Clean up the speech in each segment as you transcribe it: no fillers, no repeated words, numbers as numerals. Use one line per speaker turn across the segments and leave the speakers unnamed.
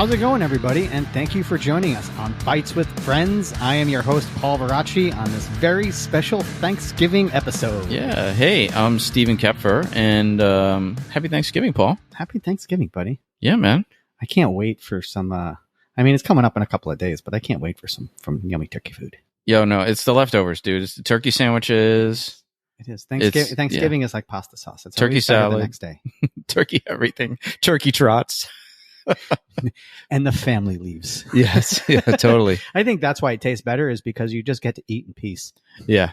How's it going, everybody? And thank you for joining us on Bites with Friends. I am your host, Paul Veracci, on this very special Thanksgiving episode.
Yeah. Hey, I'm Stephen Kepfer, and happy Thanksgiving, Paul.
Happy Thanksgiving, buddy.
Yeah, man.
I can't wait for some, it's coming up in a couple of days, but I can't wait for some yummy turkey food.
Yo, no, it's the leftovers, dude. It's the turkey sandwiches.
It is. Thanksgiving is like pasta sauce. It's
turkey salad
the next day.
Turkey everything. Turkey trots.
And the family leaves.
Yes. Yeah, totally.
I think that's why it tastes better, is because you just get to eat in peace.
Yeah.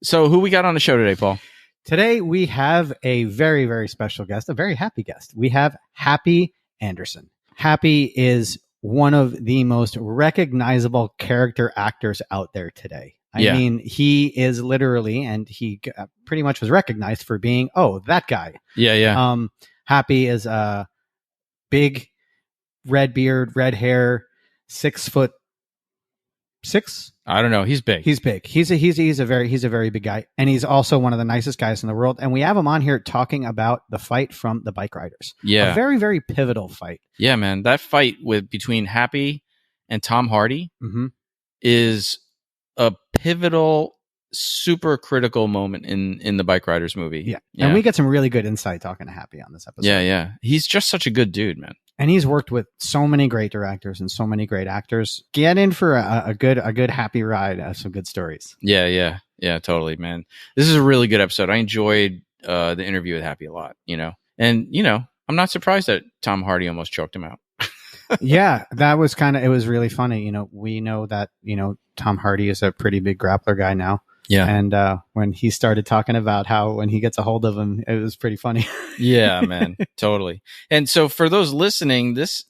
So who we got on the show today, Paul?
Today we have a very, very special guest, a very happy guest. We have Happy Anderson. Happy is one of the most recognizable character actors out there today. I mean, he is literally, and he pretty much was recognized for being, that guy.
Yeah.
Happy is big, red beard, red hair, 6'6".
I don't know. He's big.
He's big. He's a very big guy, and he's also one of the nicest guys in the world. And we have him on here talking about the fight from the Bikeriders.
Yeah,
a very, very pivotal fight.
Yeah, man. That fight between Happy and Tom Hardy is a pivotal, super critical moment in the Bikeriders movie.
Yeah, and we get some really good insight talking to Happy on this episode.
Yeah. He's just such a good dude, man.
And he's worked with so many great directors and so many great actors. Get in for a good Happy ride of some good stories.
Yeah, totally, man. This is a really good episode. I enjoyed the interview with Happy a lot, And, I'm not surprised that Tom Hardy almost choked him out.
Yeah, that was it was really funny. We know that, Tom Hardy is a pretty big grappler guy now.
Yeah.
And when he started talking about how when he gets a hold of him, it was pretty funny.
Yeah, man. Totally. And so for those listening, this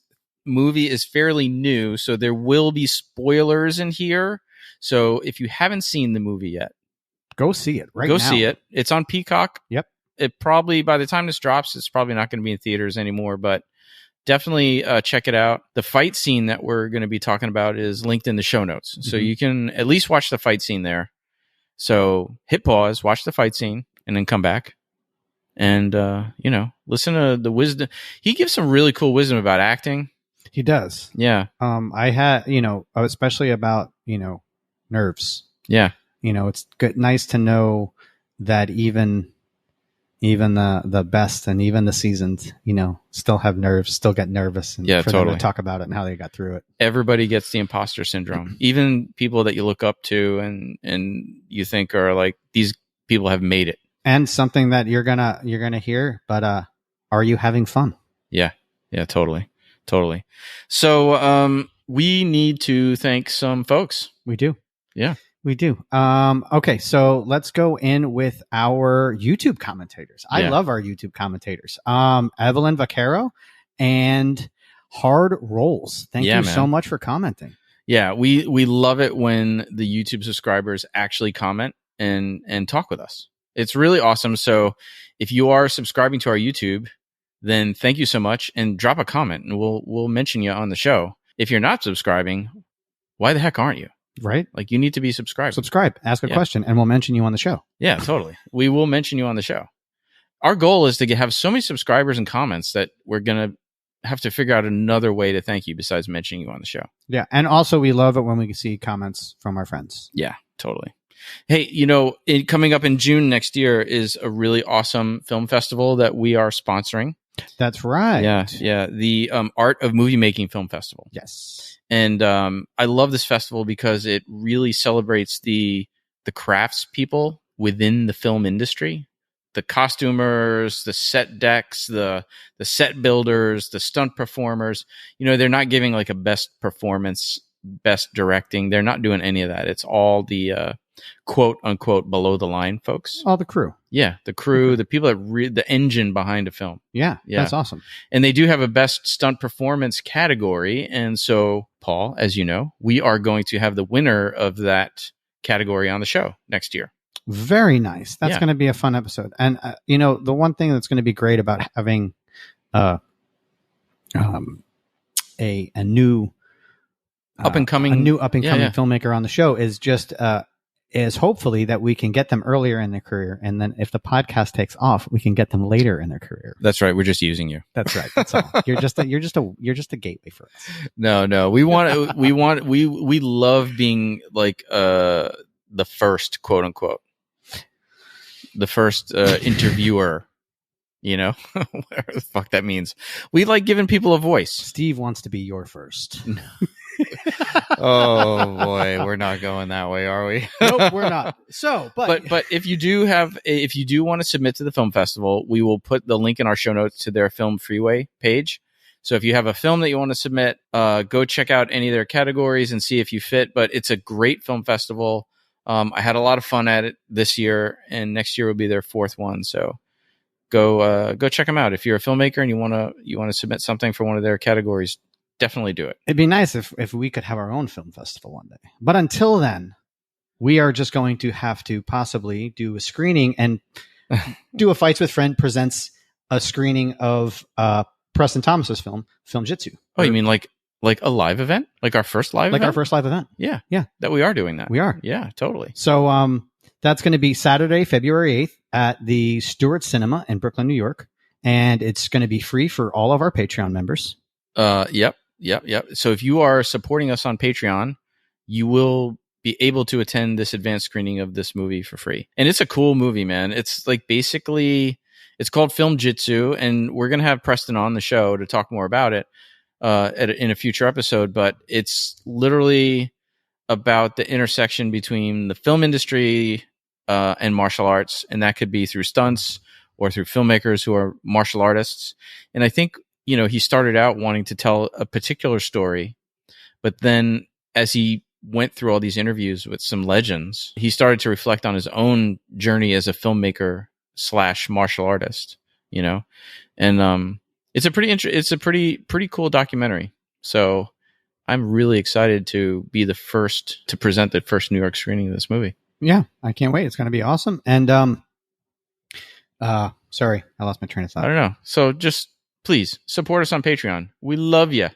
movie is fairly new, so there will be spoilers in here. So if you haven't seen the movie yet,
go see it now.
Go see it. It's on Peacock.
Yep.
It probably, by the time this drops, it's probably not going to be in theaters anymore, but definitely check it out. The fight scene that we're going to be talking about is linked in the show notes. So you can at least watch the fight scene there. So hit pause, watch the fight scene, and then come back and, listen to the wisdom. He gives some really cool wisdom about acting.
He does.
Yeah.
I had, especially about, nerves.
Yeah.
It's nice to know that even the best and even the seasoned, still have nerves, still get nervous, and for them to talk about it and how they got through it.
Everybody gets the imposter syndrome. Even people that you look up to and you think are like, these people have made it.
And something that you're gonna hear, but are you having fun?
Yeah, totally. So we need to thank some folks.
We do.
Yeah.
We do. Okay, so let's go in with our YouTube commentators. I love our YouTube commentators. Evelyn Vaquero and Hard Rolls. Thank you so much for commenting.
Yeah, we love it when the YouTube subscribers actually comment and talk with us. It's really awesome. So if you are subscribing to our YouTube, then thank you so much, and drop a comment and we'll mention you on the show. If you're not subscribing, why the heck aren't you?
Right?
Like, you need to be subscribed.
Subscribe, ask a question, and we'll mention you on the show.
Yeah, totally. We will mention you on the show. Our goal is to have so many subscribers and comments that we're going to have to figure out another way to thank you besides mentioning you on the show.
Yeah, and also we love it when we can see comments from our friends.
Yeah, totally. Hey, coming up in June next year is a really awesome film festival that we are sponsoring.
That's right.
Yeah. The Art of Movie Making Film Festival.
Yes.
And I love this festival because it really celebrates the crafts people within the film industry. The costumers, the set decks, the set builders, the stunt performers. They're not giving like a best performance, best directing. They're not doing any of that. It's all the quote unquote below the line folks.
All the crew.
Yeah, the crew, the people that the engine behind a film.
Yeah, that's awesome.
And they do have a best stunt performance category. And so, Paul, as you know, we are going to have the winner of that category on the show next year.
Very nice. That's going to be a fun episode. And, the one thing that's going to be great about having a new
up and coming
filmmaker on the show is just is hopefully that we can get them earlier in their career, and then if the podcast takes off, we can get them later in their career.
That's right. We're just using you.
That's right. That's all. You're just a gateway for us.
No. We love being like the first, quote unquote, the first interviewer. You know, whatever the fuck that means. We like giving people a voice.
Steve wants to be your first.
Oh boy, we're not going that way, are we?
Nope, we're not. So,
but if you do want to submit to the film festival, we will put the link in our show notes to their Film Freeway page. So if you have a film that you want to submit, go check out any of their categories and see if you fit. But it's a great film festival. I had a lot of fun at it this year, and next year will be their fourth one. So go check them out. If you're a filmmaker and you want to submit something for one of their categories, definitely do it.
It'd be nice if we could have our own film festival one day. But until then, we are just going to have to possibly do a screening and do a Fights with Friend presents a screening of Preston Thomas's film Jitsu.
Oh, you mean like a live event? Like our first live event?
Like our first live event.
Yeah.
Yeah.
That we are doing that.
We are.
Yeah, totally.
So that's going to be Saturday, February 8th at the Stewart Cinema in Brooklyn, New York. And it's going to be free for all of our Patreon members.
Yep. So if you are supporting us on Patreon, you will be able to attend this advanced screening of this movie for free. And it's a cool movie, man. It's like basically, it's called Film Jitsu, and we're going to have Preston on the show to talk more about it in a future episode. But it's literally about the intersection between the film industry and martial arts. And that could be through stunts or through filmmakers who are martial artists. And I think, you know, he started out wanting to tell a particular story, but then as he went through all these interviews with some legends, he started to reflect on his own journey as a filmmaker / martial artist, you know, and it's a pretty cool documentary. So I'm really excited to be the first to present the first New York screening of this movie.
Yeah, I can't wait. It's going to be awesome. And sorry, I lost my train of thought.
I don't know. So just please support us on Patreon. We love you.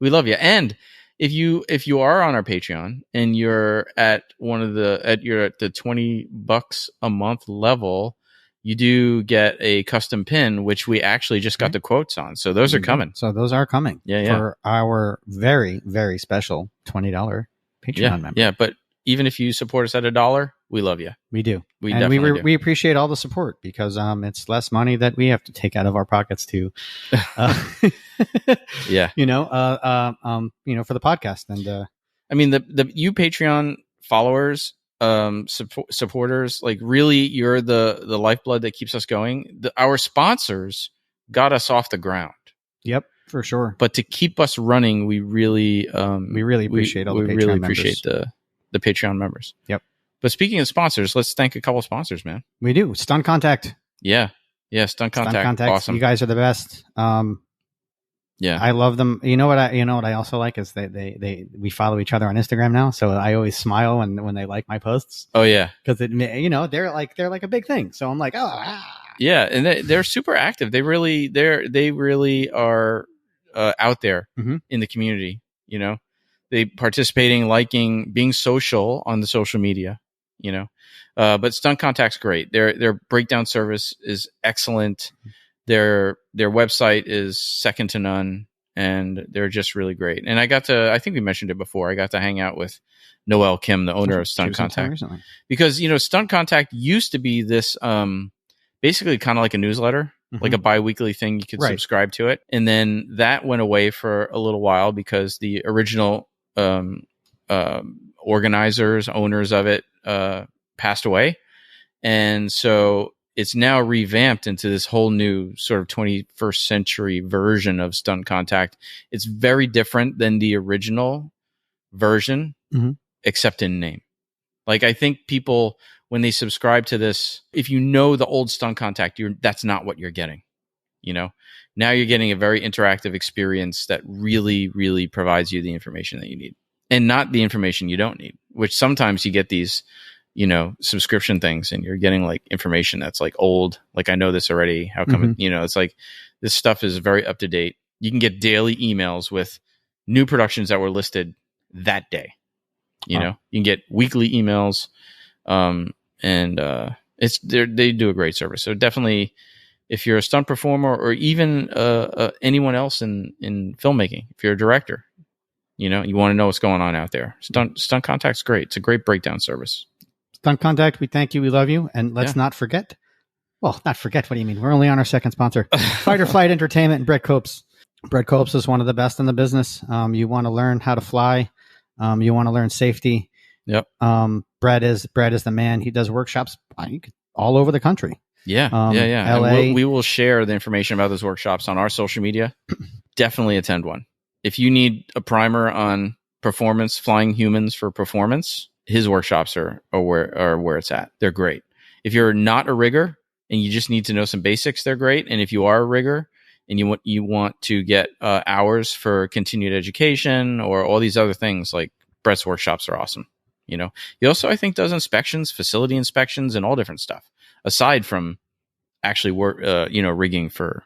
We love you. And if you are on our Patreon and you're at you're at the $20 a month level, you do get a custom pin, which we actually just got the quotes on. So those are coming.
So those are coming.
Yeah.
For our very, very special $20 Patreon member.
Yeah, but even if you support us at $1, we love you.
We do.
We
and
definitely do.
We appreciate all the support because it's less money that we have to take out of our pockets to,
yeah,
for the podcast. And
I mean, the you Patreon followers, supporters, like really, you're the lifeblood that keeps us going. Our sponsors got us off the ground.
Yep, for sure.
But to keep us running, we really
appreciate all the Patreon members.
Really appreciate the Patreon members.
Yep.
But speaking of sponsors, let's thank a couple of sponsors, man.
We do. Stunt Contact.
Yeah. Stunt Contact. Awesome.
You guys are the best.
Yeah.
I love them. You know what I also like is we follow each other on Instagram now. So I always smile when they like my posts.
Oh yeah.
Cause they're like a big thing. So I'm like,
yeah. And they're super active. They really are out there in the community, you know, they participating, liking, being social on the social media, you know, but Stunt Contact's great. Their breakdown service is excellent. Their website is second to none, and they're just really great. And I think we mentioned it before, I got to hang out with Noelle Kim, the owner of Stunt Contact, because, you know, Stunt Contact used to be this basically kind of like a newsletter, like a bi-weekly thing. You could subscribe to it. And then that went away for a little while because the original organizers, owners of it passed away. And so it's now revamped into this whole new sort of 21st century version of Stunt Contact. It's very different than the original version, except in name. Like, I think people, when they subscribe to this, if you know the old Stunt Contact, that's not what you're getting. You know, now you're getting a very interactive experience that really, really provides you the information that you need, and not the information you don't need, which sometimes you get these, you know, subscription things and you're getting like information that's like old. Like, I know this already. How come, you know, it's like this stuff is very up to date. You can get daily emails with new productions that were listed that day. You know, you can get weekly emails They do a great service. So definitely, if you're a stunt performer or even anyone else in filmmaking, if you're a director, you want to know what's going on out there. Stunt Contact's great. It's a great breakdown service.
Stunt Contact, we thank you, we love you, and let's not forget. Well, not forget. What do you mean? We're only on our second sponsor, Fight or Flight Entertainment and Brett Copes. Brett Copes is one of the best in the business. You want to learn how to fly. You want to learn safety.
Yep.
Brett is the man. He does workshops all over the country.
Yeah.
LA.
And we will share the information about those workshops on our social media. Definitely attend one. If you need a primer on performance, flying humans for performance, his workshops are where it's at. They're great. If you're not a rigger and you just need to know some basics, they're great. And if you are a rigger and you want to get hours for continued education or all these other things, like Brett's workshops are awesome. He also, I think, does inspections, facility inspections, and all different stuff aside from actually work, rigging for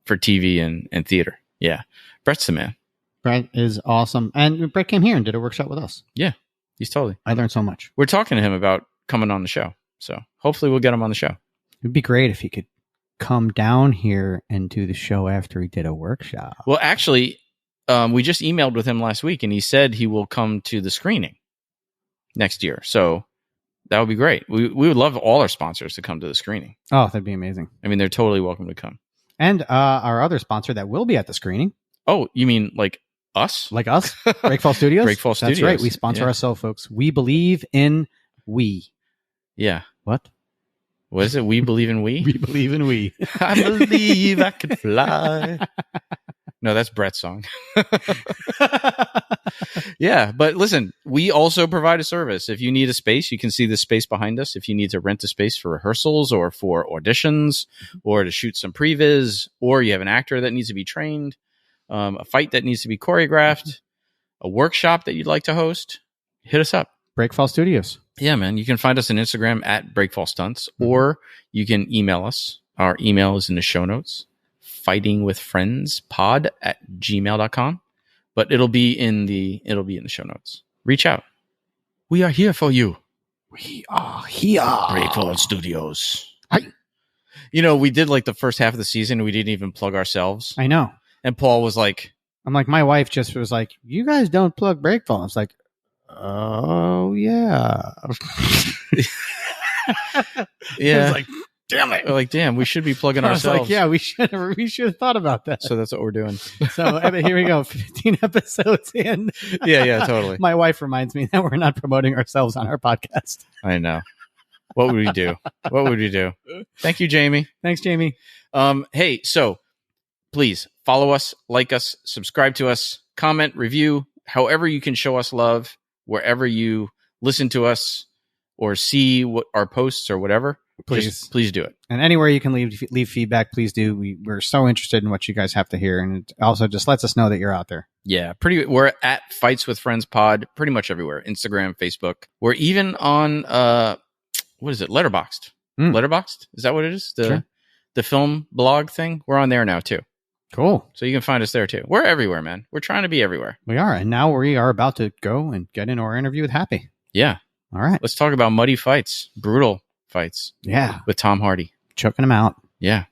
TV and theater. Yeah. Brett's the man.
Brett is awesome. And Brett came here and did a workshop with us.
Yeah. He's totally.
I learned so much.
We're talking to him about coming on the show. So hopefully we'll get him on the show.
It'd be great if he could come down here and do the show after he did a workshop.
Well, actually, we just emailed with him last week and he said he will come to the screening next year. So that would be great. We would love all our sponsors to come to the screening.
Oh, that'd be amazing.
I mean, they're totally welcome to come.
And our other sponsor that will be at the screening.
Oh, you mean like us?
Like us? Breakfall Studios?
Breakfall Studios.
That's right. We sponsor ourselves, folks. We believe in we.
Yeah.
What?
What is it? We believe in we?
We believe in we.
I believe I could fly. No, that's Brett's song. Yeah, but listen, we also provide a service. If you need a space, you can see the space behind us. If you need to rent a space for rehearsals or for auditions or to shoot some previs, or you have an actor that needs to be trained, a fight that needs to be choreographed, a workshop that you'd like to host, hit us up.
Breakfall Studios.
Yeah, man. You can find us on Instagram at Breakfall Stunts, or you can email us. Our email is in the show notes, fightingwithfriendspod@gmail.com. But it'll be in the show notes. Reach out. We are here for you.
We are here.
Breakfall Studios.
Hi.
We did like the first half of the season. We didn't even plug ourselves.
I know.
And Paul was like,
I'm like, my wife just was like, you guys don't plug Breakfall. I was like, oh, yeah.
yeah.
I was like, damn it.
We're like, damn, we should be plugging ourselves.
Like, yeah, we should have thought about that.
So that's what we're doing.
So here we go, 15 episodes in.
Yeah, totally.
My wife reminds me that we're not promoting ourselves on our podcast.
I know. What would we do? Thank you, Jamie.
Thanks, Jamie.
Hey, so please follow us, like us, subscribe to us, comment, review, however you can show us love, wherever you listen to us or see what our posts or whatever. Please do it.
And anywhere you can leave feedback, please do. We're so interested in what you guys have to hear, and it also just lets us know that you're out there.
Yeah, we're at Fights with Friends Pod pretty much everywhere. Instagram, Facebook. We're even on what is it? Letterboxd. Letterboxd? Is that what it is? The film blog thing? We're on there now too.
Cool.
So you can find us there too. We're everywhere, man. We're trying to be everywhere.
We are, and now we are about to go and get into our interview with Happy.
Yeah.
All right.
Let's talk about muddy fights, brutal fights.
Yeah.
With Tom Hardy.
Choking him out.
Yeah.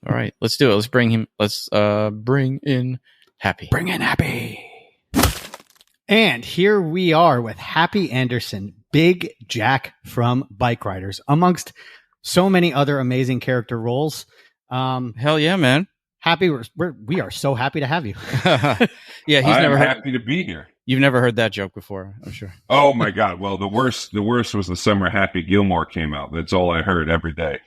All right. Let's do it. Let's bring in Happy.
Bring in Happy. And here we are with Happy Anderson, Big Jack from Bikeriders, amongst so many other amazing character roles.
Hell yeah, man.
Happy, we are so happy to have you.
Yeah,
I'm happy to be here.
You've never heard that joke before, I'm sure.
Oh my God! Well, the worst was the summer Happy Gilmore came out. That's all I heard every day.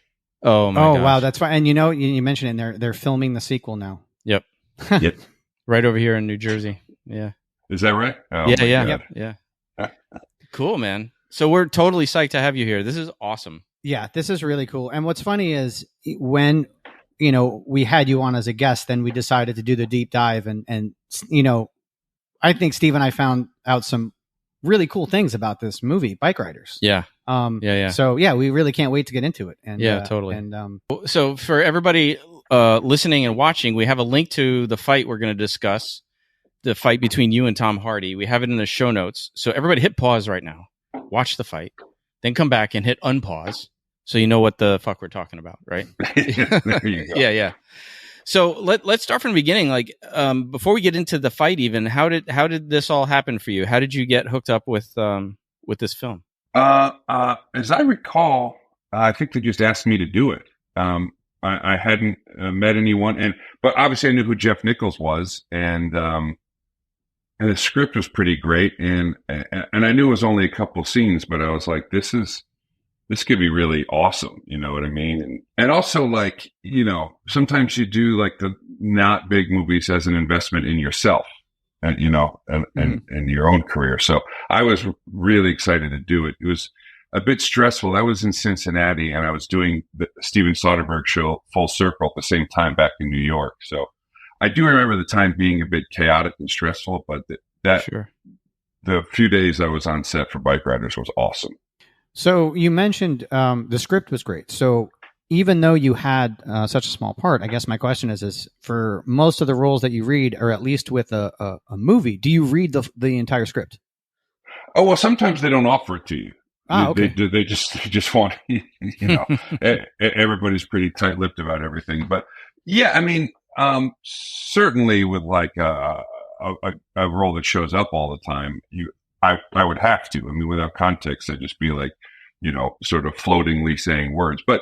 Oh my gosh.
Wow, that's fine. And you mentioned it. They're filming the sequel now.
Yep.
Yep.
Right over here in New Jersey. Yeah.
Is that right? Oh,
yeah. Cool, man. So we're totally psyched to have you here. This is awesome.
Yeah, this is really cool. And what's funny is when we had you on as a guest, then we decided to do the deep dive, and I think Steve and I found out some really cool things about this movie, Bikeriders.
Yeah.
So yeah, we really can't wait to get into it. And
totally.
And
so for everybody listening and watching, we have a link to the fight we're going to discuss, the fight between you and Tom Hardy. We have it in the show notes. So everybody hit pause right now. Watch the fight. then come back and hit unpause so you know what the fuck we're talking about, right?
There you go.
Yeah. So let's start from the beginning. Like, before we get into the fight, even how did this all happen for you? How did you get hooked up with this film?
As I recall, I think they just asked me to do it. I hadn't met anyone, but obviously I knew who Jeff Nichols was, and the script was pretty great, and I knew it was only a couple of scenes, but I was like, this could be really awesome. You know what I mean? And also, like, you know, sometimes you do like the not big movies as an investment in yourself and, you know, and your own career. So I was really excited to do it. It was a bit stressful. I was in Cincinnati and I was doing the Steven Soderbergh show Full Circle at the same time back in New York. So I do remember the time being a bit chaotic and stressful, but the few days I was on set for Bikeriders was awesome.
So you mentioned the script was great. So even though you had such a small part, I guess my question is for most of the roles that you read, or at least with a movie, do you read the entire script?
Oh, well, sometimes they don't offer it to you.
Okay.
They just want, you know, everybody's pretty tight-lipped about everything. But yeah, I mean, certainly with like a role that shows up all the time, I would have to. I mean, without context, I'd just be like, you know, sort of floatingly saying words. But,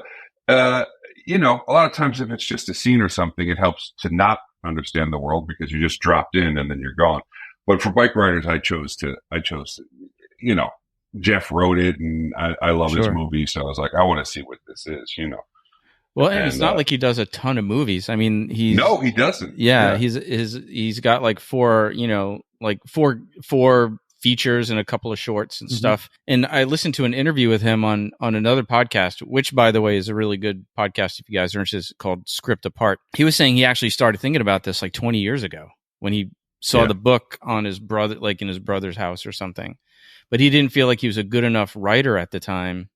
you know, a lot of times if it's just a scene or something, it helps to not understand the world because you just dropped in and then you're gone. But for Bikeriders, I chose to, you know, Jeff wrote it and I love his movie. So I was like, I want to see what this is, you know.
Well, and it's not like he does a ton of movies. I mean, he
doesn't.
Yeah, he's got like four features and a couple of shorts and stuff. And I listened to an interview with him on another podcast, which, by the way, is a really good podcast if you guys are interested. It's called Script Apart. He was saying he actually started thinking about this like 20 years ago when he saw the book on his brother, like in his brother's house or something. But he didn't feel like he was a good enough writer at the time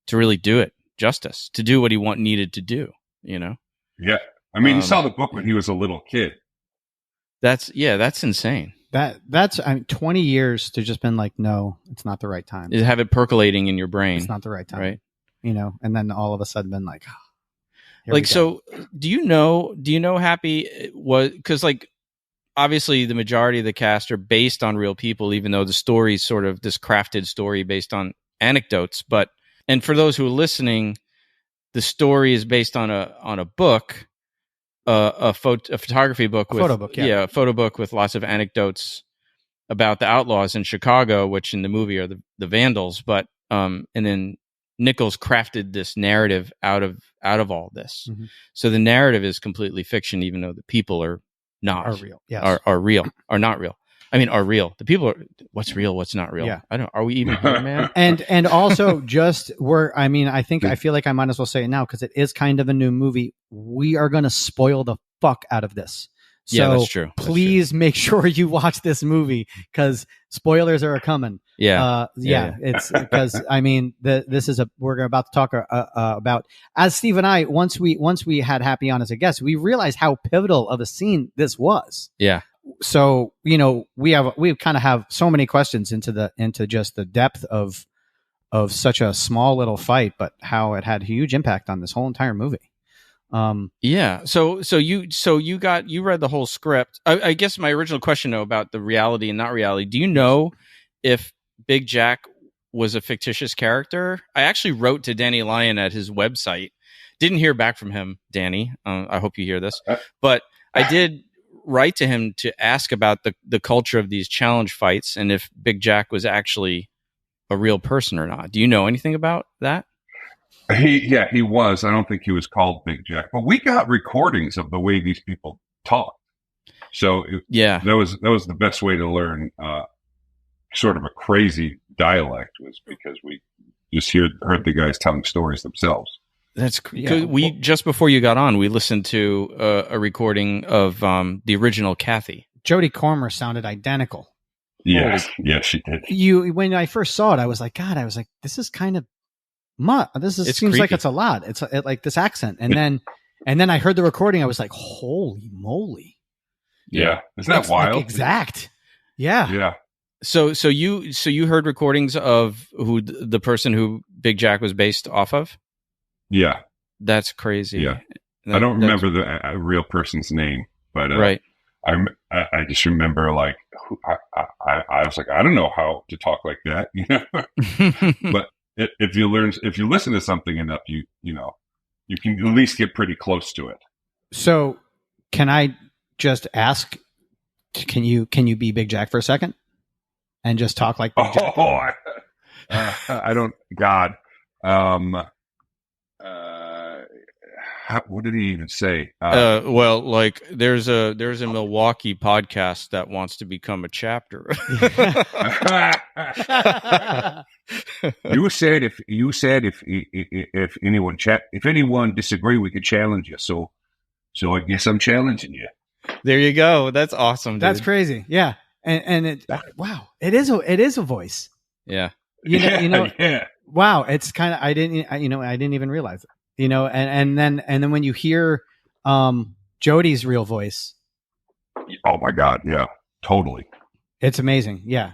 to really do it justice, to do what he needed to do, you know?
Yeah. I mean, he saw the book when he was a little kid.
That's insane.
That's 20 years to just been like, no, it's not the right time.
To have it percolating in your brain.
It's not the right time.
Right.
You know, and then all of a sudden been like,
like, so do you know Happy was, because like, obviously the majority of the cast are based on real people, even though the story is sort of this crafted story based on anecdotes. And for those who are listening, the story is based on a book, a photography book, a photo book with lots of anecdotes about the outlaws in Chicago, which in the movie are the Vandals. But and then Nichols crafted this narrative out of all this. Mm-hmm. So the narrative is completely fiction, even though the people are real. Yes. Are real, are not real. I mean, are real. The people are, what's real, what's not real. Yeah. Are we even here, man?
And also I feel like I might as well say it now because it is kind of a new movie. We are going to spoil the fuck out of this. So
yeah, that's true.
Please make sure you watch this movie because spoilers are coming.
Yeah.
It's because we're about to talk about, as Steve and I, once we had Happy on as a guest, we realized how pivotal of a scene this was.
Yeah.
So, you know, we kind of have so many questions into just the depth of such a small little fight, but how it had huge impact on this whole entire movie.
Yeah. So you read the whole script. I guess my original question though about the reality and not reality. Do you know if Big Jack was a fictitious character? I actually wrote to Danny Lyon at his website. Didn't hear back from him, Danny. I hope you hear this, but I did write to him to ask about the culture of these challenge fights and if Big Jack was actually a real person or not. Do you know anything about that?
He was. I don't think he was called Big Jack, but we got recordings of the way these people talk. So that was the best way to learn sort of a crazy dialect was because we just heard the guys telling stories themselves.
That's we just before you got on, we listened to a recording of the original Kathy.
Jodie Comer sounded identical.
Yes, she did.
When I first saw it, I was like, this is kind of seems creepy. Like it's a lot. It's like this accent, and then I heard the recording. I was like, holy moly!
Yeah, isn't that wild?
Like exact. Yeah.
So you heard recordings of who the person who Big Jack was based off of?
Yeah.
That's crazy.
Yeah. I don't remember the real person's name, but
right.
I just remember like I was like, I don't know how to talk like that, you know. But if you listen to something enough, you know, you can at least get pretty close to it.
So, can I just ask? Can you be Big Jack for a second, and just talk like Big Jack?
I don't. God. What did he even say?
Well, like there's a Milwaukee podcast that wants to become a chapter.
You said if anyone disagree, we could challenge you. So I guess I'm challenging you.
There you go. That's awesome. Dude.
That's crazy. Yeah, and wow, it is a voice.
Yeah.
You know.
Yeah.
Wow, it's kind of I didn't even realize it. You know, and then when you hear Jody's real voice,
oh my God, yeah, totally,
it's amazing. Yeah,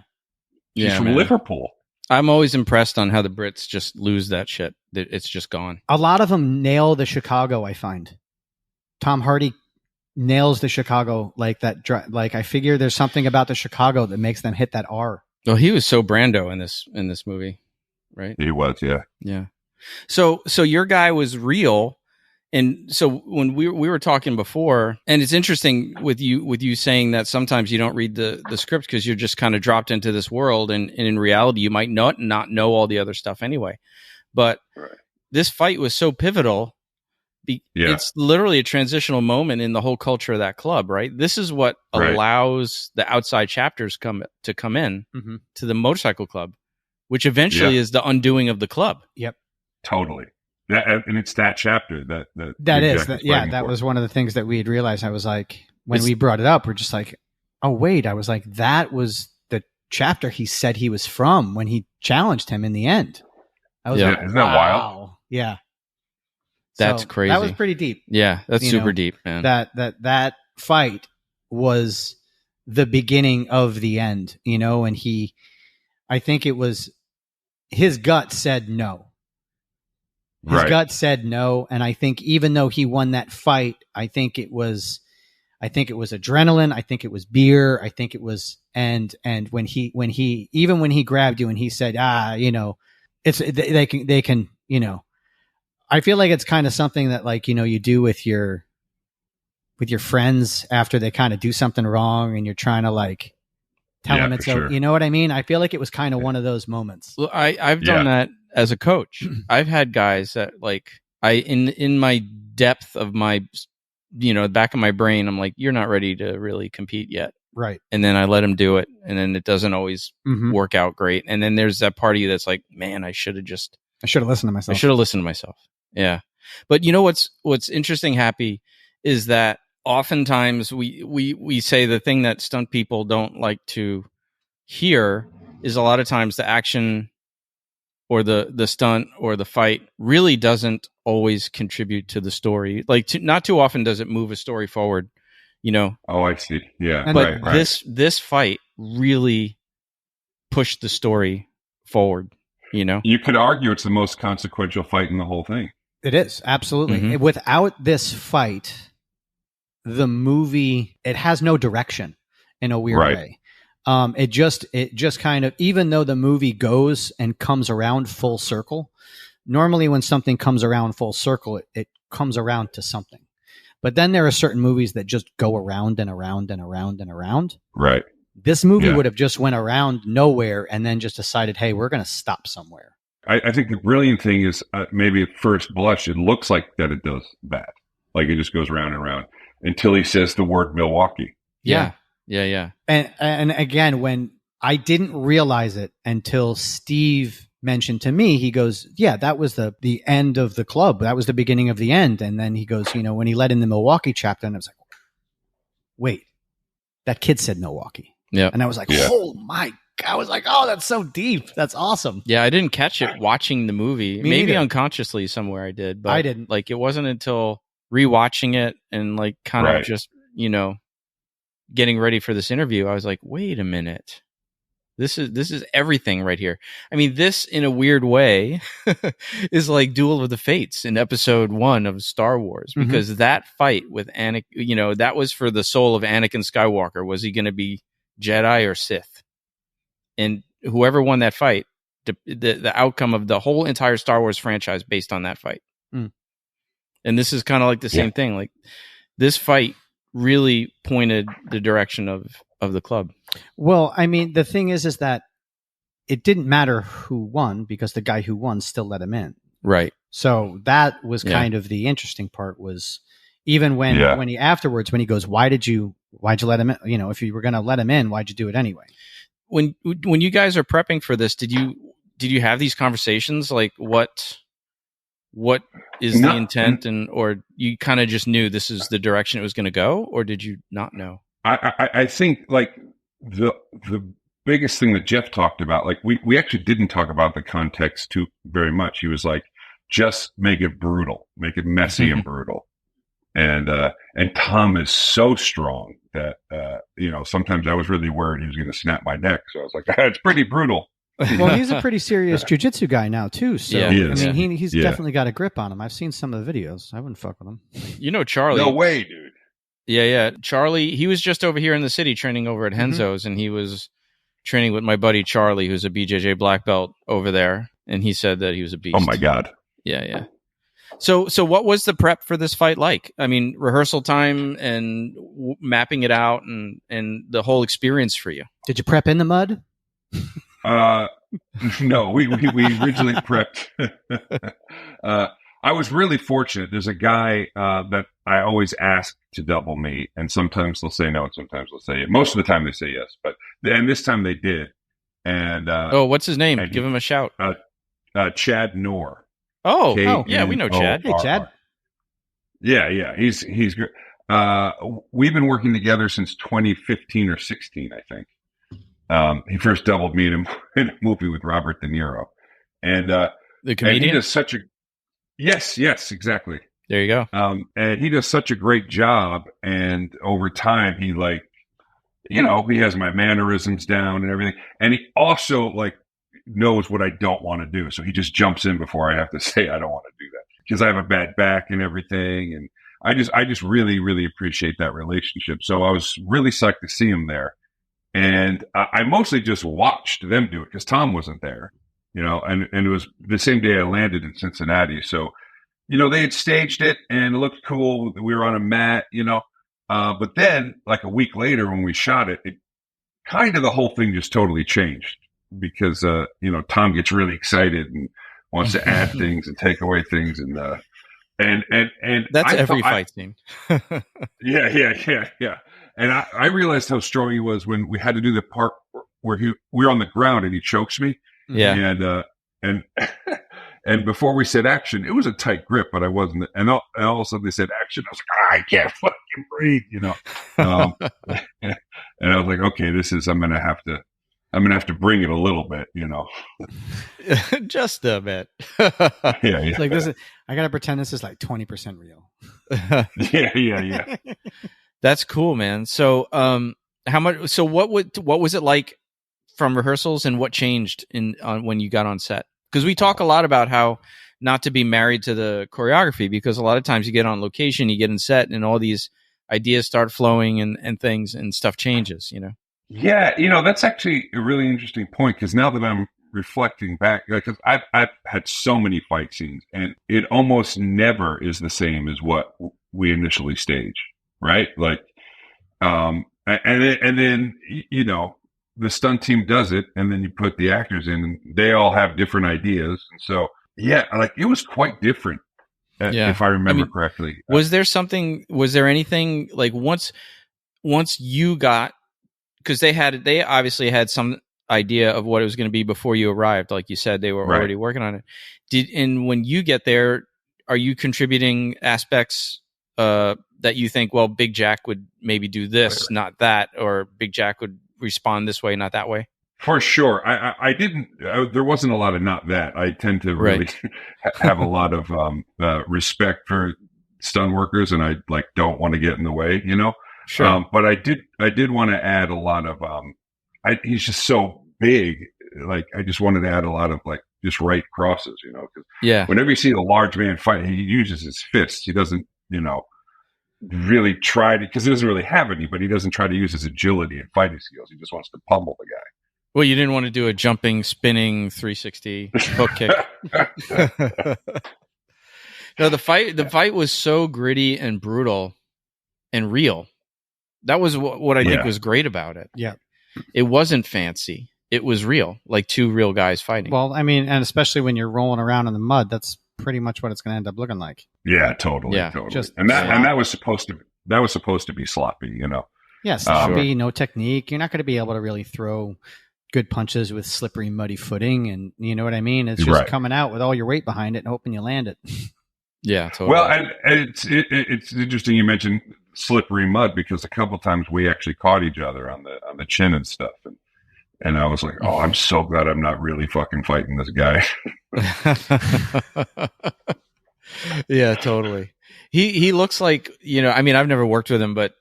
she's from Liverpool.
I'm always impressed on how the Brits just lose that shit. It's just gone.
A lot of them nail the Chicago. I find Tom Hardy nails the Chicago like that. Like I figure there's something about the Chicago that makes them hit that R.
Well, he was so Brando in this movie, right?
He was, yeah,
yeah. So your guy was real, and so when we were talking before, and it's interesting with you saying that sometimes you don't read the script because you're just kind of dropped into this world, and in reality you might not know all the other stuff anyway. But this fight was so pivotal. It's literally a transitional moment in the whole culture of that club, right? This is what allows the outside chapters come in to the motorcycle club, which eventually is the undoing of the club.
Yep.
Totally. And it's that chapter
that was one of the things that we had realized. I was like, when we brought it up, we're just like, oh wait, I was like, that was the chapter he said he was from when he challenged him in the end. I was like,
isn't that wild?
Yeah.
That's crazy.
That was pretty deep.
Yeah, that's super deep, man.
That fight was the beginning of the end, you know, and I think it was his gut said no. His gut said no, and I think even though he won that fight, I think it was adrenaline. I think it was Bier. I think it was and when he grabbed you and he said, you know, they can, you know, I feel like it's kind of something that like, you know, you do with your friends after they kind of do something wrong and you're trying to like tell them it's you know what I mean? I feel like it was kind of one of those moments.
Well, I've done that as a coach. I've had guys that like in my depth of my, you know, back of my brain, I'm like, you're not ready to really compete yet.
Right.
And then I let them do it. And then it doesn't always work out great. And then there's that part of you that's like, man, I should have listened to myself. Yeah. But you know, what's interesting, Happy, is that oftentimes we say the thing that stunt people don't like to hear is a lot of times the action or the stunt or the fight really doesn't always contribute to the story. Like not too often does it move a story forward, you know?
Oh, I see. Yeah.
But this fight really pushed the story forward, you know?
You could argue it's the most consequential fight in the whole thing.
It is, absolutely. Without this fight, the movie, it has no direction in a weird way. It just kind of, even though the movie goes and comes around full circle, normally when something comes around full circle, it comes around to something. But then there are certain movies that just go around and around and around and around.
Right.
This movie would have just went around nowhere and then just decided, hey, we're going to stop somewhere.
I think the brilliant ththing is maybe at first blush, it looks like that it does that. Like it just goes round and round until he says the word Milwaukee.
Yeah.
And again, when I didn't realize it until Steve mentioned to me, he goes, yeah, that was the end of the club. That was the beginning of the end. And then he goes, you know, when he let in the Milwaukee chapter, and I was like, wait, that kid said Milwaukee.
Yeah.
And I was like, oh my God. I was like, oh, that's so deep. That's awesome.
Yeah, I didn't catch it watching the movie. Maybe unconsciously somewhere I did, but
I didn't.
Like it wasn't until rewatching it and like kind of just, you know, getting ready for this interview, I was like, wait a minute. This is everything right here. I mean, this in a weird way is like Duel of the Fates in episode 1 of Star Wars, because that fight with Anakin, you know, that was for the soul of Anakin Skywalker. Was he going to be Jedi or Sith? And whoever won that fight, the outcome of the whole entire Star Wars franchise based on that fight. And this is kind of like the same thing. Like, this fight really pointed the direction of the club.
Well, I mean, the thing is that it didn't matter who won, because the guy who won still let him in.
Right.
So that was kind of the interesting part, was even when he afterwards, when he goes, why'd you let him in? You know, if you were going to let him in, why'd you do it anyway?
When you guys are prepping for this, did you have these conversations? Like, what is the intent, or you kind of just knew this is the direction it was going to go, or did you not know?
I think, like, the biggest thing that Jeff talked about, like, we actually didn't talk about the context too very much. He was like, just make it brutal, make it messy and brutal. And Tom is so strong that, you know, sometimes I was really worried he was going to snap my neck. So I was like, it's pretty brutal.
Well, he's a pretty serious jiu-jitsu guy now too. So
he is.
I mean, he's definitely got a grip on him. I've seen some of the videos. I wouldn't fuck with him.
You know, Charlie.
No way, dude.
Yeah. Charlie, he was just over here in the city training over at Henzo's, and he was training with my buddy Charlie, who's a BJJ black belt over there, and he said that he was a beast.
Oh my God.
Yeah. So what was the prep for this fight like? I mean, rehearsal time and mapping it out and the whole experience for you.
Did you prep in the mud?
No, we originally prepped. I was really fortunate. There's a guy that I always ask to double me, and sometimes they'll say no, and sometimes they'll say yes. Most of the time they say yes, and this time they did. And
what's his name? Give him a shout.
Chad Knorr.
Oh, yeah, we know Chad.
Hey, Chad.
Yeah, he's great. We've been working together since 2015 or 16, I think. He first doubled me in a movie with Robert De Niro, and
the comedian.
And he does such a yes, exactly.
There you go.
And he does such a great job, and over time, he, like, you know, he has my mannerisms down and everything, and he also, like, knows what I don't want to do, so he just jumps in before I have to say I don't want to do that, because I have a bad back and everything, and I just really, really appreciate that relationship. So I was really psyched to see him there. And I mostly just watched them do it because Tom wasn't there, you know, and it was the same day I landed in Cincinnati. So, you know, they had staged it and it looked cool. We were on a mat, you know, but then, like, a week later when we shot it, kind of the whole thing just totally changed because, you know, Tom gets really excited and wants to add things and take away things. And
that's every fight scene.
Yeah. And I realized how strong he was when we had to do the part where we were on the ground and he chokes me.
Yeah.
And before we said action, it was a tight grip, but I wasn't. And all of a sudden they said action. I was like, I can't fucking breathe, you know. And I was like, okay, I'm gonna have to bring it a little bit, you know.
Just a bit.
Yeah.
It's like, I gotta pretend this is like 20% real.
Yeah.
That's cool, man. So, how much? So, what was it like from rehearsals, and what changed when you got on set? Because we talk a lot about how not to be married to the choreography, because a lot of times you get on location, you get in set, and all these ideas start flowing, and things and stuff changes. You know.
Yeah, you know, that's actually a really interesting point, because now that I'm reflecting back, because I've had so many fight scenes, and it almost never is the same as what we initially stage. Right? Like, and then, you know, the stunt team does it, and then you put the actors in, and they all have different ideas. And so, yeah, like, it was quite different, if I remember correctly.
Was there anything, like, once you got, because they obviously had some idea of what it was going to be before you arrived. Like you said, they were already working on it. And when you get there, are you contributing aspects, that you think, well, Big Jack would maybe do this, not that, or Big Jack would respond this way, not that way?
For sure. I didn't, there wasn't a lot of not that. I tend to really have a lot of respect for stunt workers, and I, like, don't want to get in the way, you know?
Sure.
But I did want to add a lot of, he's just so big, like I just wanted to add a lot of like just right crosses, because
Yeah.
whenever you see a large man fight, he uses his fists. He doesn't, really try to, because he doesn't really have any, but he doesn't try to use his agility and fighting skills. He just wants to pummel the guy.
Well, you didn't want to do a jumping, spinning 360 hook kick. No, the fight was so gritty and brutal and real. That was what I think was great about it.
Yeah.
It wasn't fancy. It was real, like two real guys fighting.
Well, I mean, and especially when you're rolling around in the mud, that's pretty much what it's going to end up looking like.
Yeah, totally.
Yeah.
Totally. And that was supposed to be sloppy,
Yeah, sloppy, no technique. You're not going to be able to really throw good punches with slippery, muddy footing, and you know what I mean? It's just coming out with all your weight behind it and hoping you land it.
Yeah, totally.
Well, and it's interesting you mentioned slippery mud, because a couple times we actually caught each other on the chin and stuff, and I was like, oh, I'm so glad I'm not really fucking fighting this guy.
Yeah, totally. He looks like, I mean, I've never worked with him, but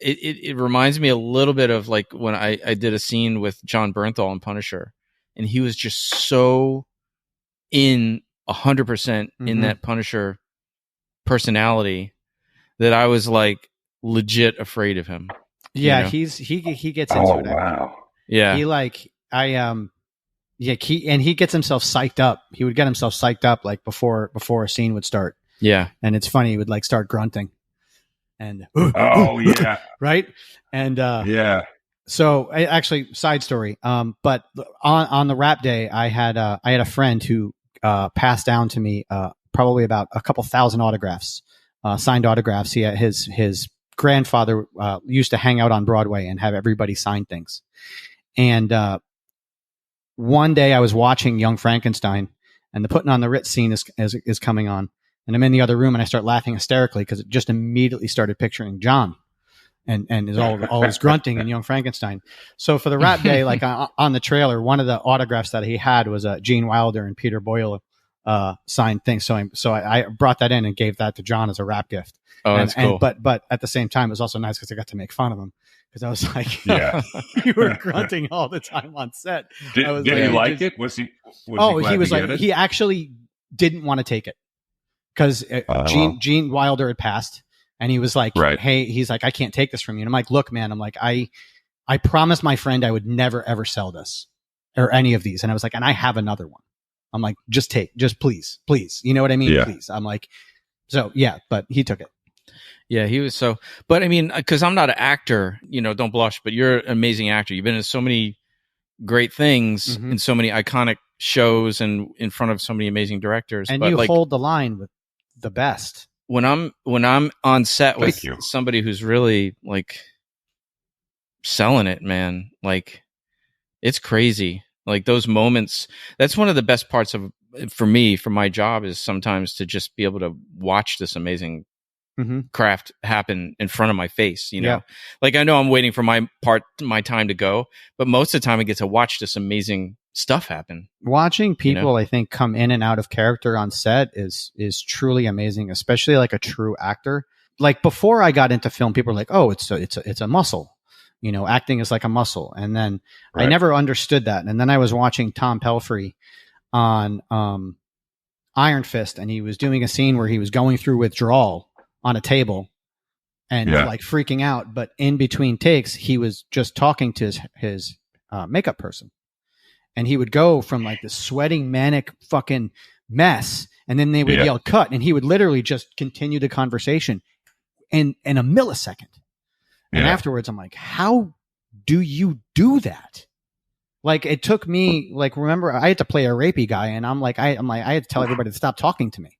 it reminds me a little bit of like when I did a scene with John Bernthal in Punisher, and he was just so in 100% in that Punisher personality that I was like legit afraid of him.
Yeah, he gets into it.
Wow.
Yeah.
He gets himself psyched up. He would get himself psyched up like before a scene would start.
Yeah.
And it's funny, he would like start grunting. And
yeah.
Right? And
yeah.
So actually, side story. But on the rap day, I had a friend who passed down to me probably about a couple thousand autographs, signed autographs. He had his grandfather used to hang out on Broadway and have everybody sign things. And one day I was watching Young Frankenstein, and the Putting on the Ritz scene is coming on, and I'm in the other room, and I start laughing hysterically because it just immediately started picturing John and is always grunting in Young Frankenstein. So for the rap day, like on the trailer, one of the autographs that he had was Gene Wilder and Peter Boyle signed thing. So I brought that in and gave that to John as a rap gift.
Oh, that's cool.
But at the same time, it was also nice because I got to make fun of him. Because I was like, you were grunting all the time on set.
Did he like it? Was he?
He was like, he actually didn't want to take it because Gene Wilder had passed, and he was like, hey, he's like, I can't take this from you. And I'm like, look, man, I'm like, I promised my friend I would never ever sell this or any of these, and I was like, and I have another one. I'm like, just please, you know what I mean?
Yeah.
Please. I'm like, so yeah, but he took it.
Yeah, he was so, but I mean, because I'm not an actor, don't blush, but you're an amazing actor. You've been in so many great things, in so many iconic shows, and in front of so many amazing directors.
And
but
you hold the line with the best.
When I'm on set with somebody who's really like selling it, man, like it's crazy. Like those moments, that's one of the best parts for my job is sometimes to just be able to watch this amazing craft happen in front of my face, like I know I'm waiting for my time to go, but most of the time I get to watch this amazing stuff happen.
Watching people, I think, come in and out of character on set is truly amazing, especially like a true actor. Like before I got into film, people were like, oh, it's a muscle, acting is like a muscle. And then I never understood that. And then I was watching Tom Pelphrey on Iron Fist, and he was doing a scene where he was going through withdrawal on a table and like freaking out. But in between takes, he was just talking to his makeup person, and he would go from like this sweating, manic fucking mess. And then they would yell cut, and he would literally just continue the conversation in a millisecond. And afterwards I'm like, how do you do that? Like it took me, like, remember I had to play a rapey guy, and I'm like, I had to tell everybody to stop talking to me.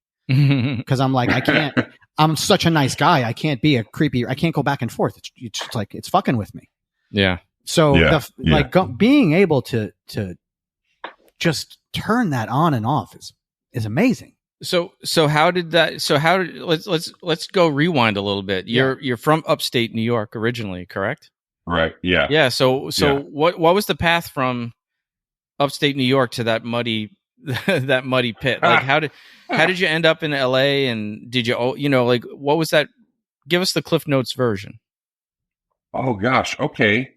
Cause I'm like, I can't, I'm such a nice guy. I can't be a creepy. I can't go back and forth. It's like, it's fucking with me.
Yeah.
So being able to just turn that on and off is amazing.
So let's go rewind a little bit. You're from upstate New York originally, correct?
Right. Yeah.
Yeah. So what was the path from upstate New York to that muddy pit? Like how did you end up in LA, and did you like what was that? Give us the Cliff Notes version.
Oh gosh. Okay.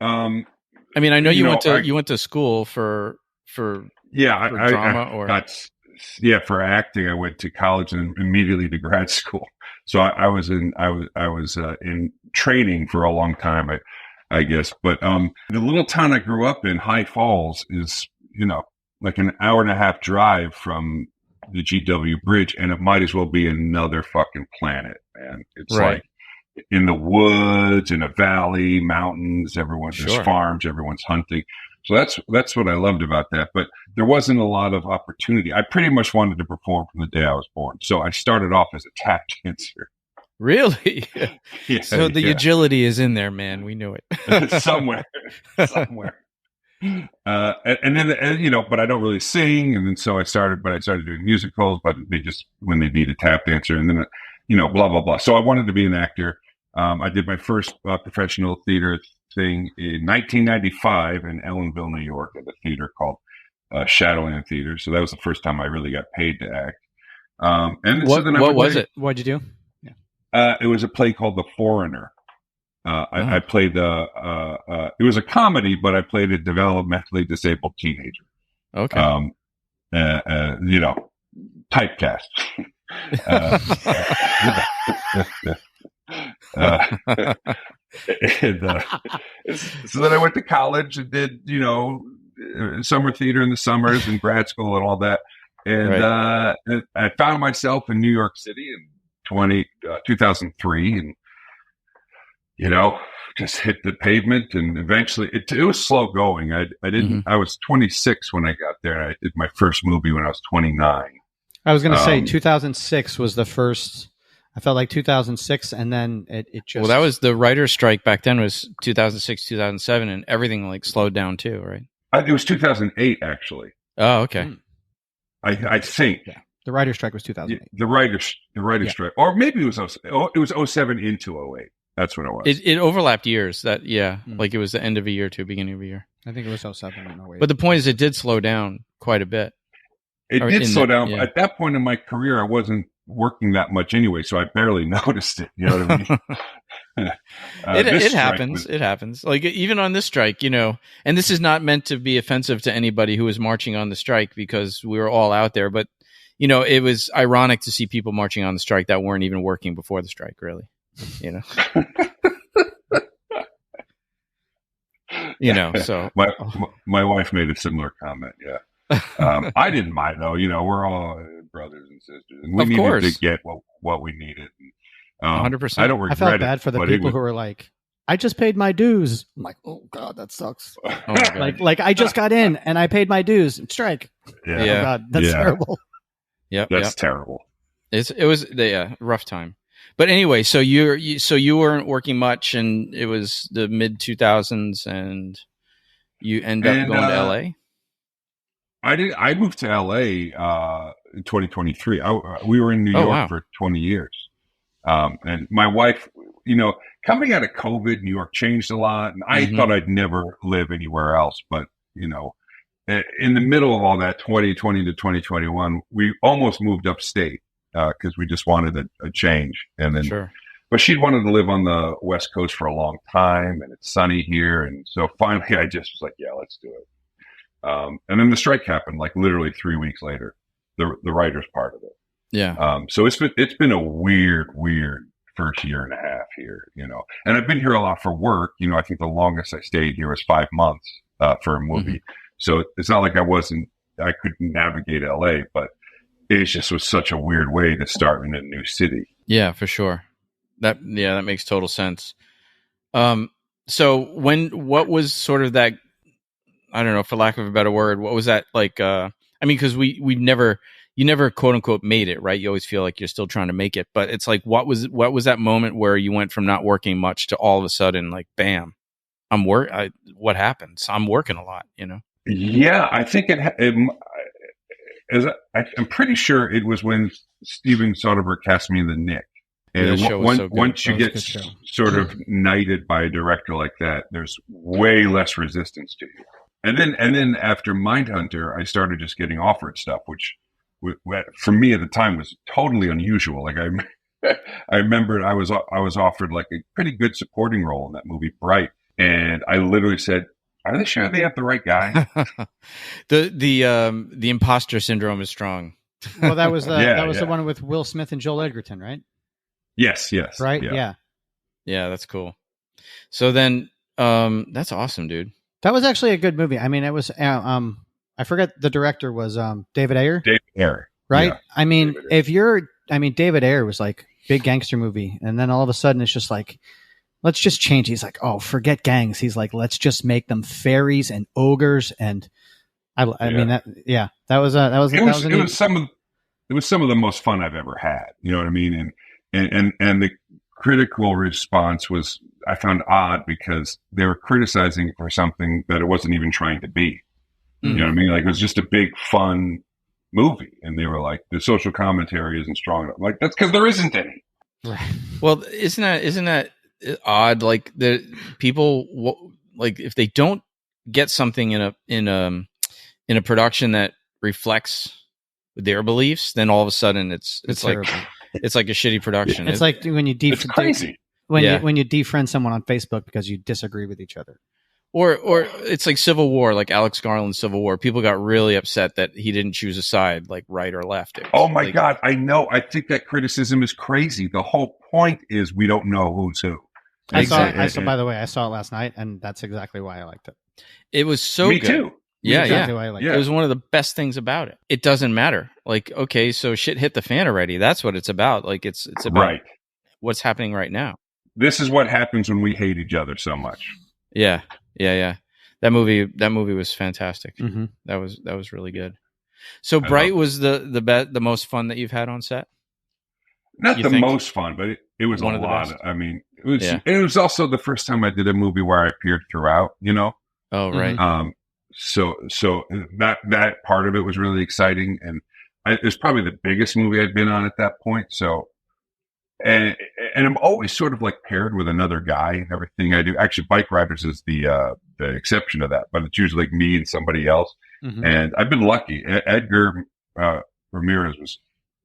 I mean, I know you went to school for drama
for acting. I went to college and immediately to grad school. So I was in training for a long time, I guess. But the little town I grew up in, High Falls, is like an hour and a half drive from the GW Bridge, and it might as well be another fucking planet, man. It's
right.
Like in the woods, in a valley, mountains. There's farms. Everyone's hunting. So that's what I loved about that. But there wasn't a lot of opportunity. I pretty much wanted to perform from the day I was born. So I started off as a tap dancer.
Really?
Yeah,
so the agility is in there, man. We knew
it. Somewhere. And then, but I don't really sing. And then so I started doing musicals, but when they need a tap dancer, and then, blah, blah, blah. So I wanted to be an actor. I did my first professional theater thing in 1995 in Ellenville, New York, at a theater called Shadowland Theater. So that was the first time I really got paid to act.
What was it?
What'd you do?
It was a play called The Foreigner. I played it was a comedy, but I played a developmentally disabled teenager.
Okay.
Typecast. So then I went to college and did, summer theater in the summers and grad school and all that. And I found myself in New York City in 2003 and, just hit the pavement, and eventually it was slow going. I was 26 when I got there, and I did my first movie when I was 29.
I was going to say 2006 was the first. I felt like 2006, and then it just...
Well, that was the writer's strike back then, was 2006, 2007, and everything slowed down too, right?
It was 2008, actually.
Oh, okay.
I think.
Yeah. The writer's strike was 2008.
The writer's strike. Or maybe it was 07 into 08. That's what it was.
It overlapped years. Like it was the end of a year to beginning of a year.
I think it was 07 and 08.
But the point is, it did slow down quite a bit.
It did slow down. Yeah. At that point in my career, I wasn't working that much anyway, so I barely noticed it. You know what I mean?
It happens. It happens. Like even on this strike, and this is not meant to be offensive to anybody who was marching on the strike, because we were all out there. But it was ironic to see people marching on the strike that weren't even working before the strike, really. So
my wife made a similar comment. Yeah. I didn't mind though. We're all brothers and sisters, and we needed to get what we needed.
100%.
I don't regret it.
I felt bad for the people who were like, "I just paid my dues." I'm like, "Oh God, that sucks." Oh God. like I just got in and I paid my dues. Strike.
Yeah.
Oh God, that's terrible.
Yep.
That's terrible.
It was rough time. But anyway, so you weren't working much, and it was the mid 2000s, and you end up going to LA.
I moved to LA in 2023. We were in New York for 20 years, and my wife, coming out of COVID, New York changed a lot, and I thought I'd never live anywhere else. But in the middle of all that, 2020 to 2021, we almost moved upstate. Because we just wanted a change, and then, but she'd wanted to live on the West Coast for a long time, and it's sunny here, and so finally, I just was like, "Yeah, let's do it." And then the strike happened, like literally 3 weeks later, the writers part of it.
Yeah.
So it's been a weird first year and a half here, and I've been here a lot for work. I think the longest I stayed here was 5 months for a movie. So it's not like I couldn't navigate LA, but it just was such a weird way to start in a new city.
Yeah, for sure. That makes total sense. So what was sort of that, I don't know, for lack of a better word, what was that like? Because you never quote unquote made it, right? You always feel like you're still trying to make it, but it's like, what was that moment where you went from not working much to all of a sudden, like, bam, what happened? So I'm working a lot,
Yeah, I think I'm pretty sure it was when Steven Soderbergh cast me in the Knick. And once you get sort of knighted by a director like that, there's way less resistance to you. And then after Mindhunter, I started just getting offered stuff, which for me at the time was totally unusual. Like I remembered I was offered like a pretty good supporting role in that movie, Bright, and I literally said, Are they sure they have the right guy?
The imposter syndrome is strong.
Well, that was the
Yeah.
one with Will Smith and Joel Edgerton, right?
Yes.
Right?
Yeah.
Yeah, that's cool. So then, that's awesome, dude.
That was actually a good movie. I mean, it was. I forget the director was David Ayer.
David Ayer.
Right?
Yeah.
I mean, David Ayer was like big gangster movie, and then all of a sudden it's just like, let's just change. He's like, oh, forget gangs. He's like, let's just make them fairies and ogres, and I mean that
it was some of the most fun I've ever had. You know what I mean? And the critical response was, I found odd, because they were criticizing it for something that it wasn't even trying to be. You know what I mean? Like, it was just a big fun movie, and they were like, the social commentary isn't strong enough. Like, that's because there isn't any.
Right. Well, isn't that odd? Like, the people, like, if they don't get something in a production that reflects their beliefs, then all of a sudden it's like it's like a shitty production.
It's like when you
it's crazy.
when you defriend someone on Facebook because you disagree with each other.
Or it's like Civil War, like Alex Garland's Civil War. People got really upset that he didn't choose a side, like right or left.
Oh my God, I know. I think that criticism is crazy. The whole point is we don't know who's who.
I saw. By the way, I saw it last night, and that's exactly why I liked it.
It was so
Me
good.
too.
Yeah,
exactly why I liked
it. It was one of the best things about it. It doesn't matter. Like, okay, so shit hit the fan already. That's what it's about. Like, it's about what's happening right now.
This is what happens when we hate each other so much.
Yeah. That movie was fantastic.
Mm-hmm.
That was really good. So Bright was the most fun that you've had on set?
Not the most fun, but it was
one
a
of the
lot.
best.
I mean, it was also the first time I did a movie where I appeared throughout, you know?
Oh, right.
So that part of it was really exciting, and it was probably the biggest movie I'd been on at that point. So, and I'm always sort of like paired with another guy in everything I do. Actually, Bikeriders is the exception to that, but it's usually like me and somebody else.
Mm-hmm.
And I've been lucky. Edgar Ramirez was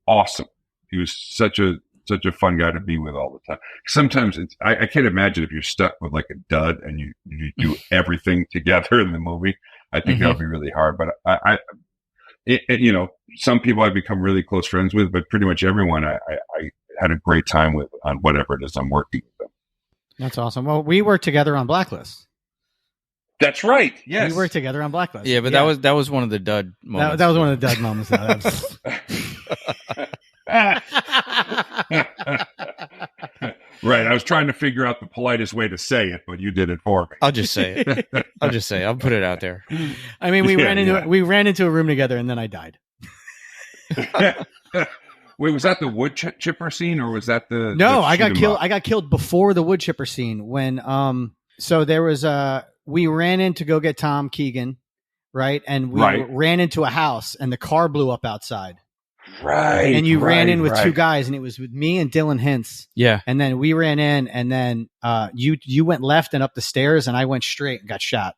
awesome. He was such a fun guy to be with all the time. Sometimes I can't imagine if you're stuck with like a dud and you do everything together in the movie. I think that would be really hard. But I you know, some people I've become really close friends with, but pretty much everyone I had a great time with on whatever it is I'm working with them.
That's awesome. Well, we worked together on Blacklist.
That's right. Yes,
we worked together on Blacklist.
Yeah, but that was one of the dud moments.
That was one of the dud moments.
Right. I was trying to figure out the politest way to say it, but you did it for me.
I'll just say it. I'll put it out there.
I mean, we ran into a room together, and then I died.
Wait, was that the wood chipper scene, or was that the?
No, I got killed. I got killed before the wood chipper scene. When so there was we ran in to go get Tom Keegan, right, and we ran into a house, and the car blew up outside.
Right.
And you ran in with two guys, and it was with me and Dylan Hintz.
Yeah.
And then we ran in, and then you went left and up the stairs, and I went straight and got shot.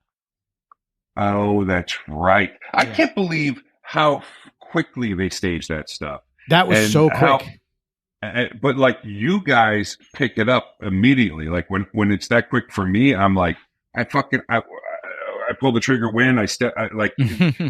Oh, that's right. I can't believe how quickly they staged that stuff.
That was so quick.
But like, you guys pick it up immediately. Like when it's that quick for me, I'm like, I pull the trigger when I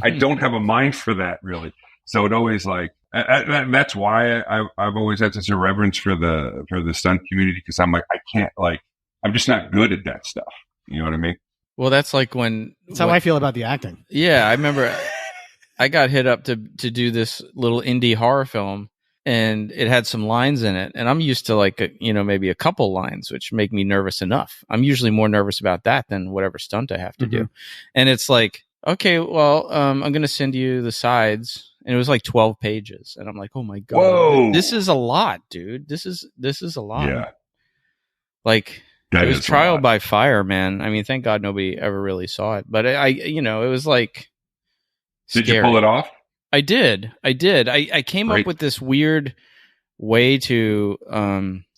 I don't have a mind for that really. So it always like, that's why I've always had such a reverence for the stunt community, because I'm like, I can't, like, I'm just not good at that stuff. You know what I mean?
Well, that's like
that's how I feel about the acting.
Yeah, I remember I got hit up to do this little indie horror film, and it had some lines in it, and I'm used to like maybe a couple lines, which make me nervous enough. I'm usually more nervous about that than whatever stunt I have to do. And it's like, okay, well, I'm going to send you the sides. And it was like 12 pages. And I'm like, oh my God,
whoa,
this is a lot, dude. This is a lot.
Yeah.
Like, it was trial by fire, man. I mean, thank God nobody ever really saw it. But it was like, scary.
Did you pull it off?
I did. I came up with this weird way to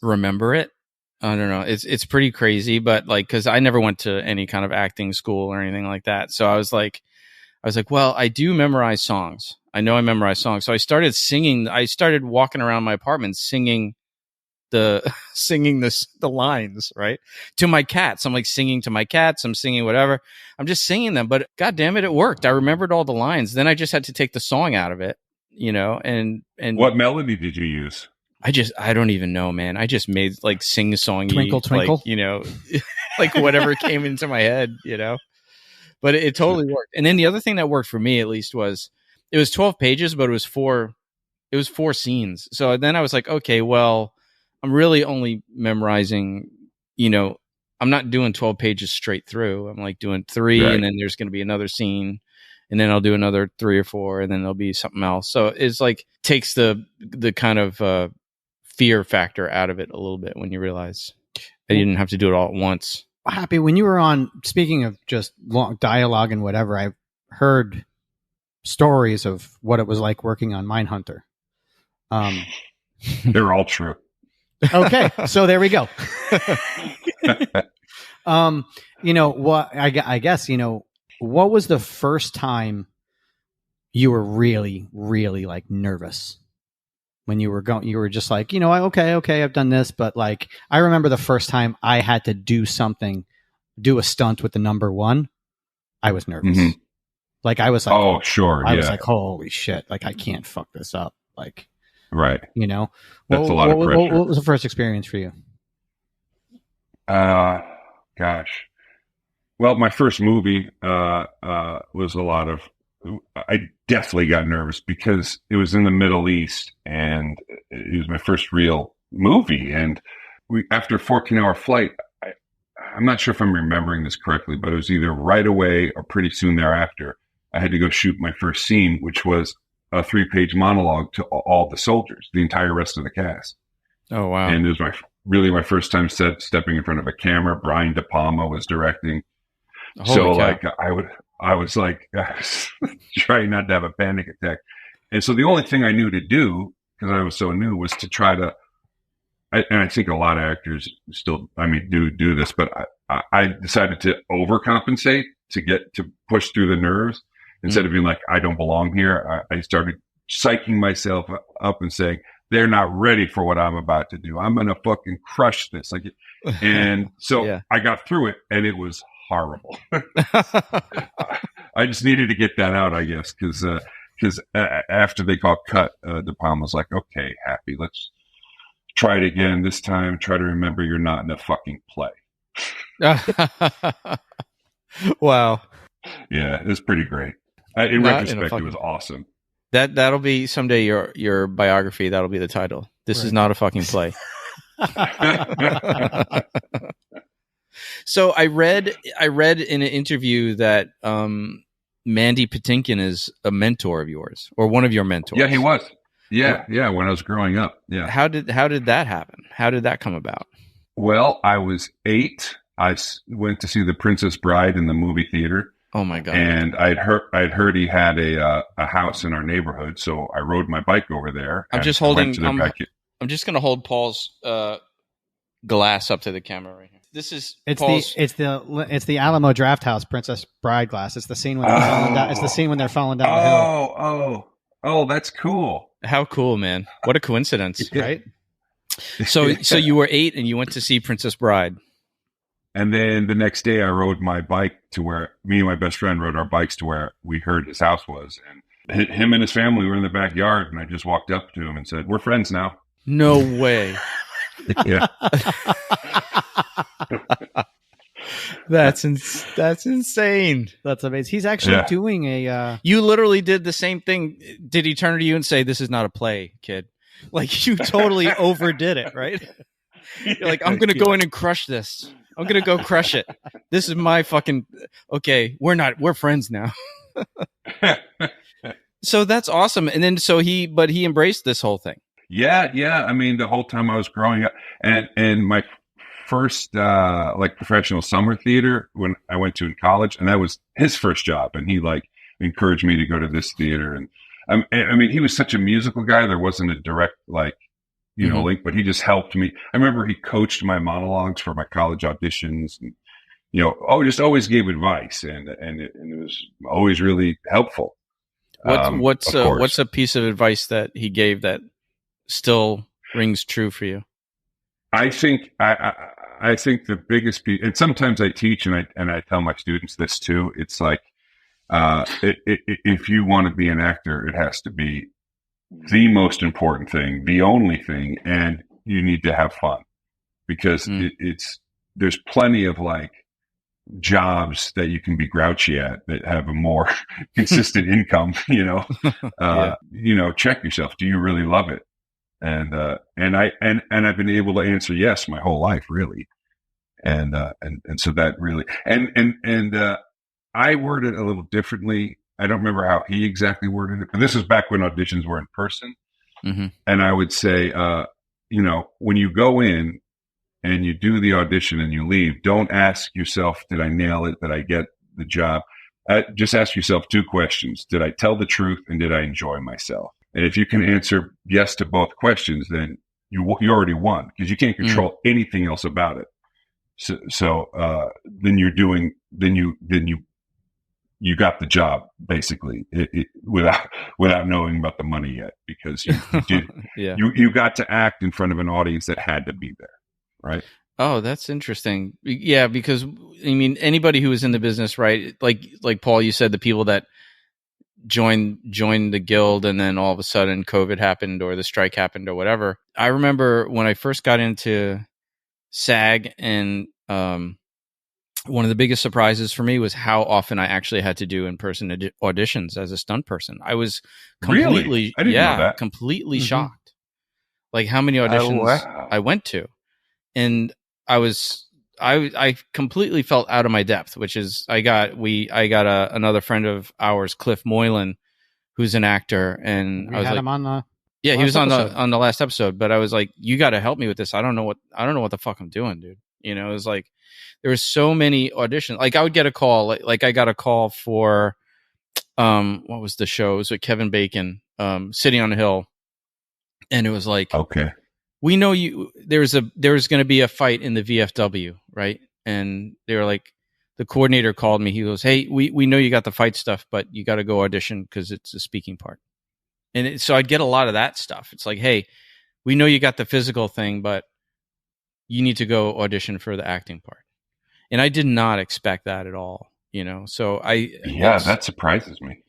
remember it. I don't know. It's pretty crazy, but like, because I never went to any kind of acting school or anything like that. So I was like, well, I do memorize songs. I know I memorize songs. So I started singing. I started walking around my apartment singing the singing the lines, right, to my cats. I'm like singing to my cats. I'm singing whatever. I'm just singing them, but God damn it, it worked. I remembered all the lines. Then I just had to take the song out of it, and
what melody did you use?
I don't even know, man. I just made like sing-songy,
Twinkle, twinkle,
like, like whatever came into my head, but it totally worked. And then the other thing that worked for me, at least, was it was 12 pages, but it was four scenes. So then I was like, okay, well, I'm really only memorizing, I'm not doing 12 pages straight through. I'm like doing 3, right. And then there's going to be another scene, and then I'll do another 3 or 4, and then there'll be something else. So it's like takes the kind of fear factor out of it a little bit when you realize I didn't have to do it all at once.
Happy, when you were on, speaking of just long dialogue and whatever, I've heard stories of what it was like working on Mindhunter.
They're all true.
Okay, so there we go. What I guess, what was the first time you were really, really like nervous when you were going? You were just like, okay, I've done this, but like I remember the first time I had to do a stunt with the number 1. I was nervous. Mm-hmm. Like I was like,
oh sure,
I was like, holy shit, like I can't fuck this up, like.
Right.
That's
a lot of pressure.
What was the first experience for you?
Gosh. Well, my first movie was a lot of, I definitely got nervous because it was in the Middle East and it was my first real movie. And after a 14-hour flight, I'm not sure if I'm remembering this correctly, but it was either right away or pretty soon thereafter, I had to go shoot my first scene, which was a 3-page monologue to all the soldiers, the entire rest of the cast.
Oh, wow.
And it was my first time stepping in front of a camera. Brian De Palma was directing. Holy cow. Like I was like trying not to have a panic attack. And so the only thing I knew to do, because I was so new, was to try to, and I think a lot of actors still, do this, but I decided to overcompensate to push through the nerves. Instead of being like, I don't belong here, I started psyching myself up and saying, they're not ready for what I'm about to do. I'm going to fucking crush this. And so yeah. I got through it, and it was horrible. I just needed to get that out, I guess, because after they called cut, De Palma was like, okay, Happy, let's try it again. This time, try to remember you're not in a fucking play.
Wow.
Yeah, it was pretty great. In retrospect, it was awesome.
That'll be someday your biography. That'll be the title. This is not a fucking play. So I read in an interview that Mandy Patinkin is a mentor of yours, or one of your mentors.
Yeah, he was. Yeah. When I was growing up. Yeah.
How did that happen? How did that come about?
Well, I was 8. I went to see The Princess Bride in the movie theater.
Oh my God!
And I'd heard he had a house in our neighborhood, so I rode my bike over there.
I'm just going to hold Paul's glass up to the camera right here. This is
it's the Alamo Draft House Princess Bride glass. It's the scene when they're falling down. It's the scene when they're falling down the hill.
Oh, that's cool.
How cool, man! What a coincidence, right? So you were 8 and you went to see Princess Bride.
And then the next day I rode my bike to where me and my best friend rode our bikes to where we heard his house was. And him and his family were in the backyard. And I just walked up to him and said, we're friends now.
No way.
Yeah.
That's insane.
That's amazing. He's actually doing a...
You literally did the same thing. Did he turn to you and say, this is not a play, kid? Like you totally overdid it, right? You're like, I'm going to go in and crush this. I'm going to go crush it. This is my fucking... Okay, we're friends now. So that's awesome. And then he embraced this whole thing.
Yeah. I mean, the whole time I was growing up and my first professional summer theater when I went to in college, and that was his first job. And he encouraged me to go to this theater. And I mean, he was such a musical guy. There wasn't a direct link, but he just helped me. I remember he coached my monologues for my college auditions and, just always gave advice and it was always really helpful.
What's a piece of advice that he gave that still rings true for you?
I think I think the biggest piece, and sometimes I teach and I tell my students this too. It's like if you want to be an actor, it has to be the most important thing, the only thing, and you need to have fun because there's plenty of like jobs that you can be grouchy at that have a more consistent income. Check yourself. Do you really love it? And I've been able to answer yes my whole life, really. And so that really, I worded it a little differently. I don't remember how he exactly worded it, but this was back when auditions were in person.
Mm-hmm.
And I would say, when you go in and you do the audition and you leave, don't ask yourself, did I nail it? Did I get the job? Just ask yourself 2 questions. Did I tell the truth and did I enjoy myself? And if you can answer yes to both questions, then you already won because you can't control anything else about it. So then you got the job basically without knowing about the money yet because you did you got to act in front of an audience that had to be there, right?
Oh, that's interesting. Yeah, because I mean anybody who is in the business, right? Like Paul, you said the people that joined the guild and then all of a sudden COVID happened or the strike happened or whatever. I remember when I first got into SAG and one of the biggest surprises for me was how often I actually had to do in-person auditions as a stunt person. I was completely,
really? I didn't know that.
Completely shocked. Like how many auditions I went to. And I completely felt out of my depth, which is I got another friend of ours, Cliff Moylan, who's an actor, and I was like,
him on the
he was on the last episode, but I was like, you got to help me with this. I don't know what the fuck I'm doing, dude. It was like there was so many auditions. Like I would get a call, like I got a call for what was the show? It was with Kevin Bacon, City on the Hill, and it was like,
okay,
we know you. There's going to be a fight in the VFW, right? And they were like, the coordinator called me. He goes, "Hey, we know you got the fight stuff, but you got to go audition because it's a speaking part." And so I'd get a lot of that stuff. It's like, "Hey, we know you got the physical thing, but you need to go audition for the acting part." And I did not expect that at all, So
that surprises me.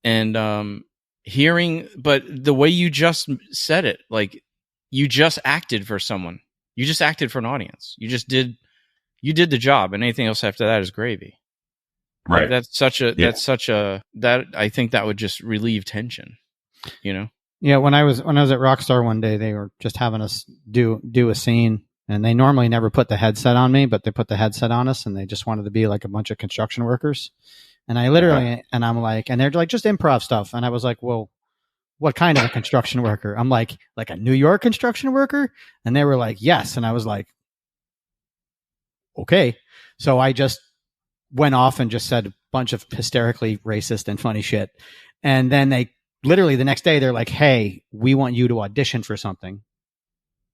And hearing, but the way you just said it, like you just acted for someone, you just acted for an audience, you did the job, and anything else after that is gravy.
Right.
Like, that I think that would just relieve tension,
Yeah, when I was at Rockstar one day, they were just having us do a scene. And they normally never put the headset on me, but they put the headset on us, and they just wanted to be like a bunch of construction workers. And I literally, and I'm like, and they're like, just improv stuff. And I was like, well, what kind of a construction worker? I'm like a New York construction worker? And they were like, yes. And I was like, okay. So I just went off and just said a bunch of hysterically racist and funny shit. And then they literally the next day, they're like, hey, we want you to audition for something.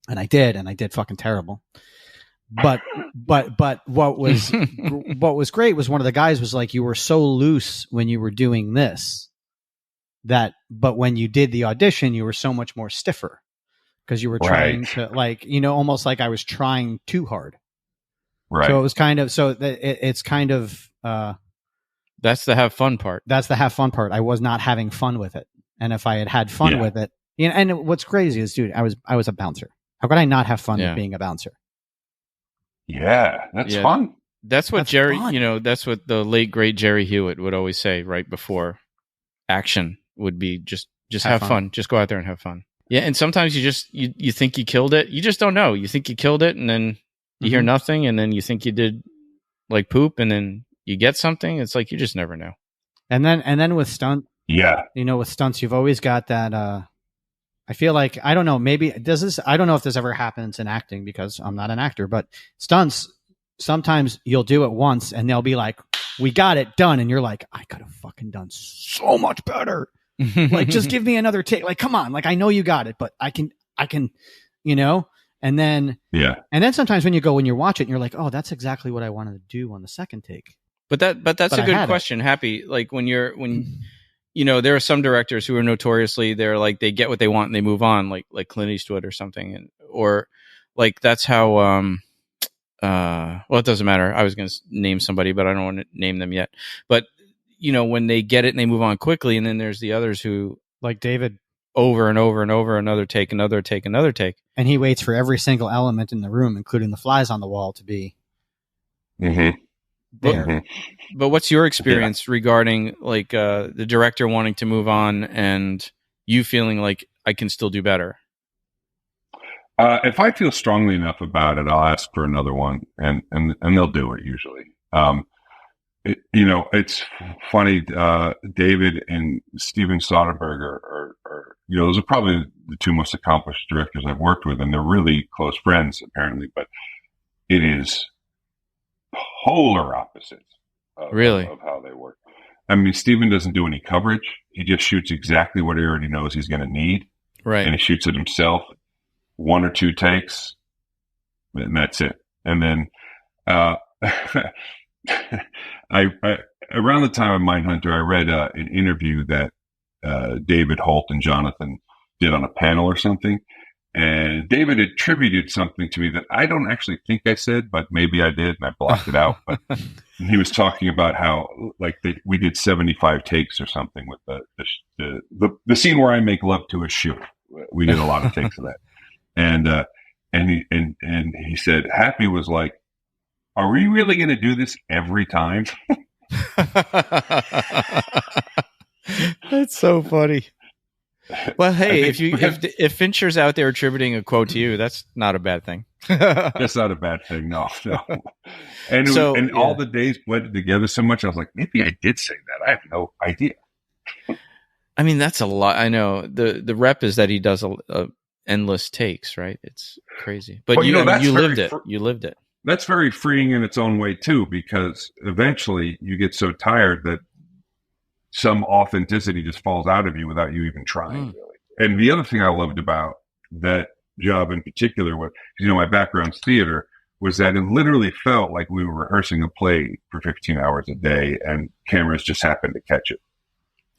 And I did fucking terrible. But what was great was one of the guys was like, you were so loose when you were doing this but when you did the audition, you were so much more stiffer because you were trying to almost like I was trying too hard.
Right.
So it was kind of, it's kind of,
that's the have fun part.
That's the have fun part. I was not having fun with it. And if I had fun with it, and what's crazy is, dude, I was a bouncer. How could I not have fun with being a bouncer?
Yeah, that's fun.
That's what Jerry, that's what the late great Jerry Hewitt would always say right before action would be just have fun. Just go out there and have fun. Yeah, and sometimes you think you killed it. You just don't know. You think you killed it and then you hear nothing, and then you think you did like poop, and then you get something. It's like you just never know. And
then with stunt, with stunts, you've always got that I feel like, I don't know, maybe I don't know if this ever happens in acting because I'm not an actor, but stunts, sometimes you'll do it once and they'll be like, we got it done. And you're like, I could have fucking done so much better. Like, just give me another take. Like, come on. Like, I know you got it, but I can, and then sometimes when you watch it and you're like, oh, that's exactly what I wanted to do on the second take.
But that's a good question. Happy. Like there are some directors who are notoriously, they're like, they get what they want and they move on, like Clint Eastwood or something. Or like that's how well, it doesn't matter. I was going to name somebody, but I don't want to name them yet. But when they get it and they move on quickly, and then there's the others who,
like David,
over and over and over, another take,
and he waits for every single element in the room, including the flies on the wall, to be there.
But what's your experience regarding like the director wanting to move on and you feeling like I can still do better?
If I feel strongly enough about it, I'll ask for another one, and they'll do it usually. It's funny. David and Steven Soderbergh are those are probably the two most accomplished directors I've worked with, and they're really close friends apparently. But it is polar opposites of how they work. I mean, Steven doesn't do any coverage; he just shoots exactly what he already knows he's going to need,
right?
And he shoots it himself. 1 or 2 takes, and that's it. And then, I around the time of Mindhunter, I read an interview that David, Holt, and Jonathan did on a panel or something, and David attributed something to me that I don't actually think I said, but maybe I did, and I blocked it out. But he was talking about how we did 75 takes or something with the scene where I make love to a shoe. We did a lot of takes of that. And he said, Happy was like, are we really going to do this every time?
That's so funny. Well, hey, if Fincher's out there attributing a quote to you, that's not a bad thing.
That's not a bad thing. No. And all the days blended together so much. I was like, maybe I did say that. I have no idea.
I mean, that's a lot. I know the rep is that he does a endless takes, right? It's crazy. But you lived it. You lived it.
That's very freeing in its own way too, because eventually you get so tired that some authenticity just falls out of you without you even trying, really. And the other thing I loved about that job in particular was, my background's theater, was that it literally felt like we were rehearsing a play for 15 hours a day, and cameras just happened to catch it.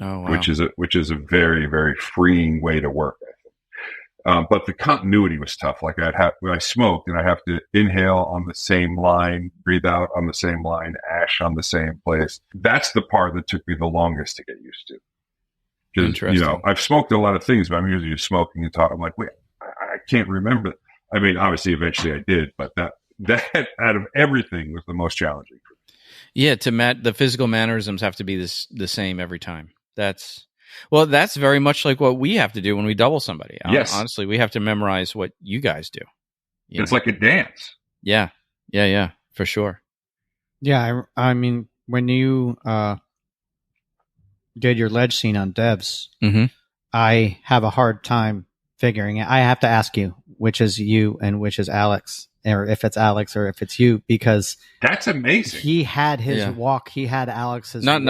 Oh, wow.
Which is a very, very freeing way to work, I think. But the continuity was tough. Like when I smoked, and I have to inhale on the same line, breathe out on the same line, ash on the same place. That's the part that took me the longest to get used to. Because, I've smoked a lot of things, but I'm usually just smoking and talking. I'm like, wait, I can't remember. I mean, obviously, eventually I did, but that out of everything was the most challenging for me.
Yeah, the physical mannerisms have to be the same every time. That's very much like what we have to do when we double somebody.
Yes.
Honestly, we have to memorize what you guys do.
It's like a dance.
Yeah, for sure.
Yeah, I mean, when you did your ledge scene on Debs, I have a hard time figuring it. I have to ask you which is you and which is Alex, or if it's Alex or if it's you, because
that's amazing.
He had his walk. He had Alex's
not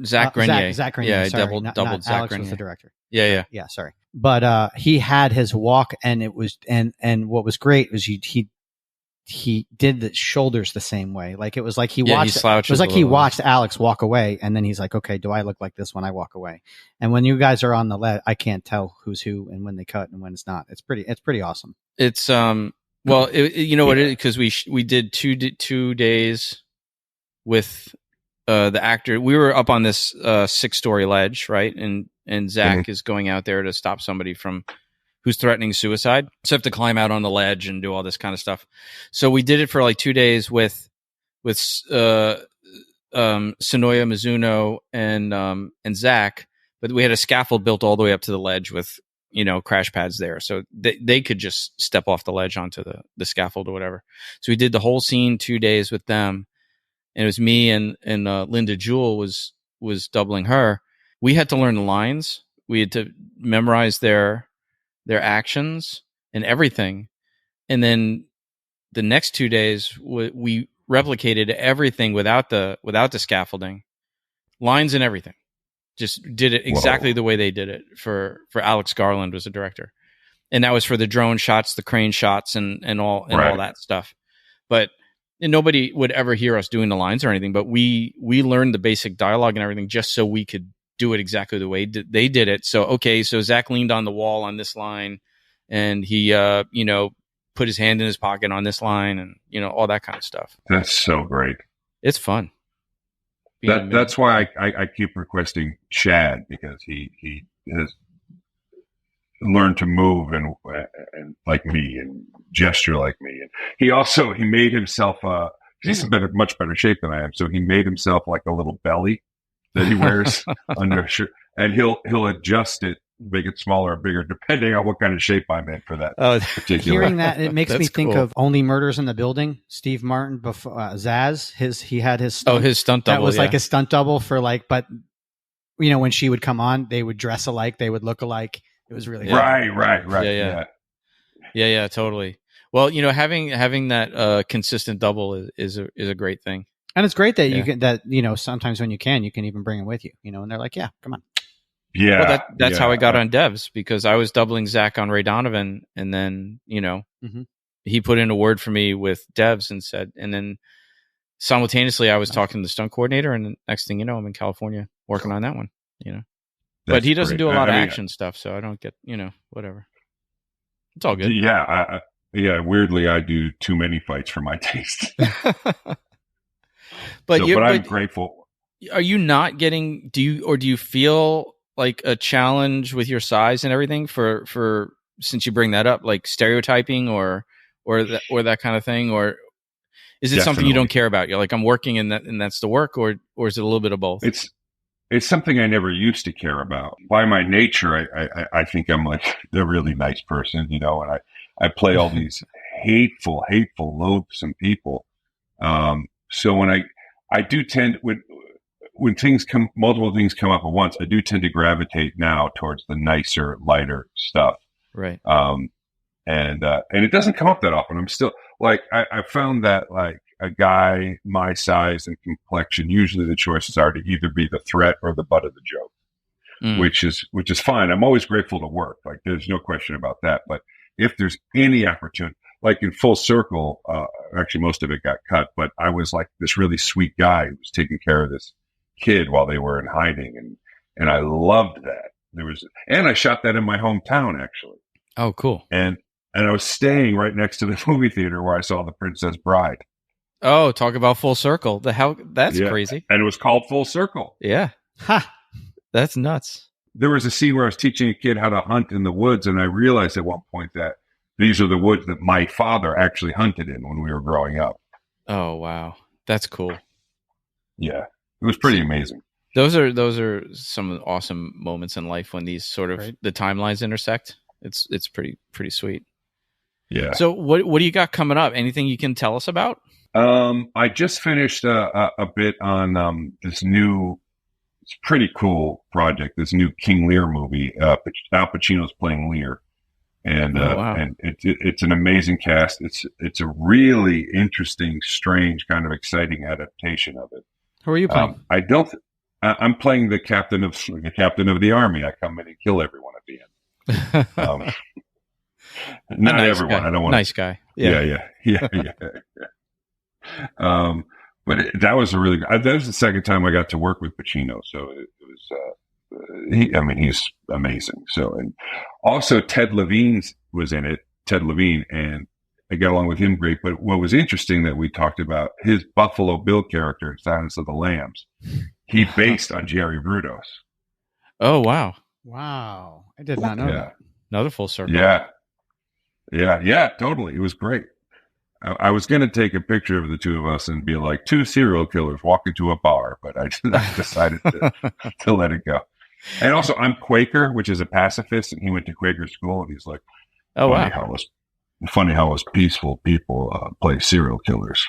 Zach Grenier.
Zach Grenier.
Yeah,
sorry,
doubled
not
Zach
Alex
Grenier.
was the director.
Yeah.
Sorry, but he had his walk, and it was and what was great was he did the shoulders the same way. Like it was like he watched. It was like he watched Alex walk away, and then he's like, "Okay, do I look like this when I walk away?" And when you guys are on the lead, I can't tell who's who and when they cut and when it's not. It's pretty awesome.
It's well, what it is, because we did two days with the actor. We were up on this 6-story ledge, right? And Zach is going out there to stop somebody from who's threatening suicide. So I have to climb out on the ledge and do all this kind of stuff. So we did it for like 2 days with Sonoya Mizuno and Zach, but we had a scaffold built all the way up to the ledge with crash pads there, so they could just step off the ledge onto the scaffold or whatever. So we did the whole scene 2 days with them, and it was me and Linda Jewell was doubling her. We had to learn the lines. We had to memorize their actions and everything, and then the next 2 days we replicated everything without the scaffolding, lines and everything. Just did it exactly the way they did it for Alex Garland was the director. And that was for the drone shots, the crane shots and all that stuff. But nobody would ever hear us doing the lines or anything, but we learned the basic dialogue and everything just so we could do it exactly the way they did it. So Zach leaned on the wall on this line, and he put his hand in his pocket on this line, and all that kind of stuff.
That's so great.
It's fun.
That's why I keep requesting Chad, because he has learned to move and like me and gesture like me. And he made himself he's in much better shape than I am, so he made himself like a little belly that he wears under a shirt, and he'll adjust it, make it smaller or bigger depending on what kind of shape I'm in for that particular.
Hearing that, it makes me think
cool.
of Only Murders in the Building. Steve Martin before Zaz, he had his stunt,
his stunt double.
That was like a stunt double for but when she would come on, they would dress alike, they would look alike. It was really
right.
Yeah, totally. Well, having that consistent double is a great thing.
And it's great that you can sometimes when you can even bring it with you, and they're like, yeah, come on.
Yeah.
Well, that's how I got on Devs, because I was doubling Zach on Ray Donovan, and then, he put in a word for me with Devs and then simultaneously I was talking to the stunt coordinator, and the next thing you know, I'm in California working on that one, But he doesn't do a lot of action stuff, so I don't get, whatever. It's all good.
Yeah. Weirdly, I do too many fights for my taste. But I'm grateful.
Are you not getting? Do you feel like a challenge with your size and everything for since you bring that up, like stereotyping or that kind of thing, or is it something you don't care about? You're like, I'm working and that's the work, or is it a little bit of both?
It's something I never used to care about. By my nature, I think I'm like a really nice person, and I play all these hateful, loathsome people. So when I do tend, when multiple things come up at once, I do tend to gravitate now towards the nicer, lighter stuff.
Right.
And it doesn't come up that often. I'm still like, I found that like a guy my size and complexion, usually the choices are to either be the threat or the butt of the joke, which is fine. I'm always grateful to work. Like there's no question about that. But if there's any opportunity, like in Full Circle, actually most of it got cut, but I was like this really sweet guy who was taking care of this kid while they were in hiding. And I loved that. And I shot that in my hometown, actually.
Oh, cool.
And I was staying right next to the movie theater where I saw The Princess Bride.
Oh, talk about Full Circle. That's crazy.
And it was called Full Circle.
Yeah. Ha. That's nuts.
There was a scene where I was teaching a kid how to hunt in the woods, and I realized at one point that these are the woods that my father actually hunted in when we were growing up.
Oh, wow. That's cool.
Yeah. It was pretty amazing.
Those are some awesome moments in life when these sort of the timelines intersect. It's pretty sweet.
Yeah.
So what do you got coming up? Anything you can tell us about?
I just finished a bit on this new, it's pretty cool project. This new King Lear movie. Al Pacino's playing Lear, and and it's an amazing cast. It's a really interesting, strange, kind of exciting adaptation of it.
Who are you playing?
I'm playing the captain of the army. I come in and kill everyone at the end. Not nice everyone.
Guy.
I don't want
nice guy.
Yeah. But that was that was the second time I got to work with Pacino. So it was, he's amazing. So, and also Ted Levine was in it, and I got along with him great. But what was interesting that we talked about, his Buffalo Bill character, Silence of the Lambs, he based on Jerry Brudos.
Oh, wow.
Wow. I did not know that.
Another full circle.
Yeah, totally. It was great. I was going to take a picture of the two of us and be like two serial killers walk into a bar, but I decided to let it go. And also, I'm Quaker, which is a pacifist, and he went to Quaker school, and he's like,
"Oh wow,
funny how us peaceful people play serial killers."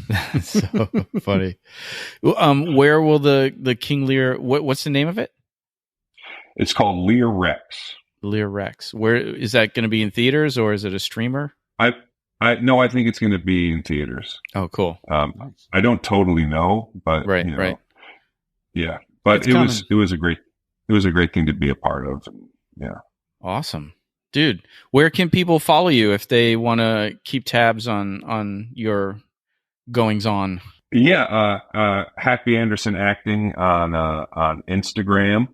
That's so funny. Where will the King Lear? What's the name of it?
It's called Lear Rex.
Lear Rex. Where is that going to be in theaters, or is it a streamer?
No, I think it's going to be in theaters.
Oh, cool.
I don't totally know, but
right.
Yeah, but it was a great thing to be a part of. Yeah.
Awesome. Dude, where can people follow you if they want to keep tabs on your goings on?
Yeah, Happy Anderson Acting on Instagram,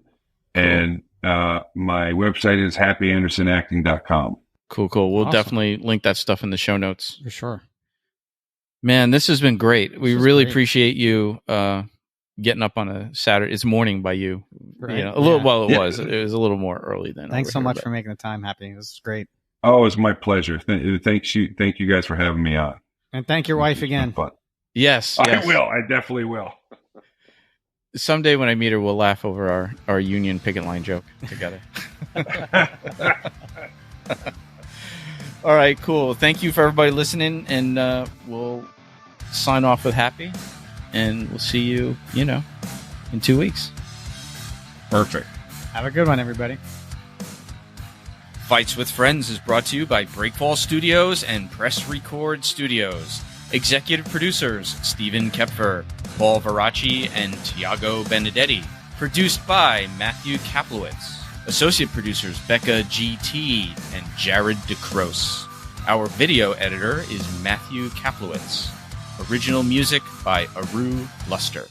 and my website is happyandersonacting.com.
Cool. We'll
Awesome.
definitely link that stuff in the show notes.
For sure.
Man, this has been great. We
This is
really
great.
appreciate you getting up on a Saturday. It's morning by you.
Right.
You know, a little.
Yeah.
Well,
Yeah.
it was a little more early than.
Thanks
over
so
here,
much
but-
for making the time, Happy. This is great.
Oh, it's my pleasure. Thank you guys for having me on.
And thank your wife again.
Fun.
Yes.
I will. I definitely will.
Someday when I meet her, we'll laugh over our union picket line joke together. All right, cool. Thank you for everybody listening, and we'll sign off with Happy, and we'll see you, in 2 weeks.
Perfect.
Have a good one, everybody.
Fights with Friends is brought to you by Breakfall Studios and Press Record Studios. Executive producers Stephen Kepfer, Paul Veracci, and Tiago Benedetti. Produced by Matthew Kaplowitz. Associate producers Becca GT and Jared DeCrose. Our video editor is Matthew Kaplowitz. Original music by Aru Luster.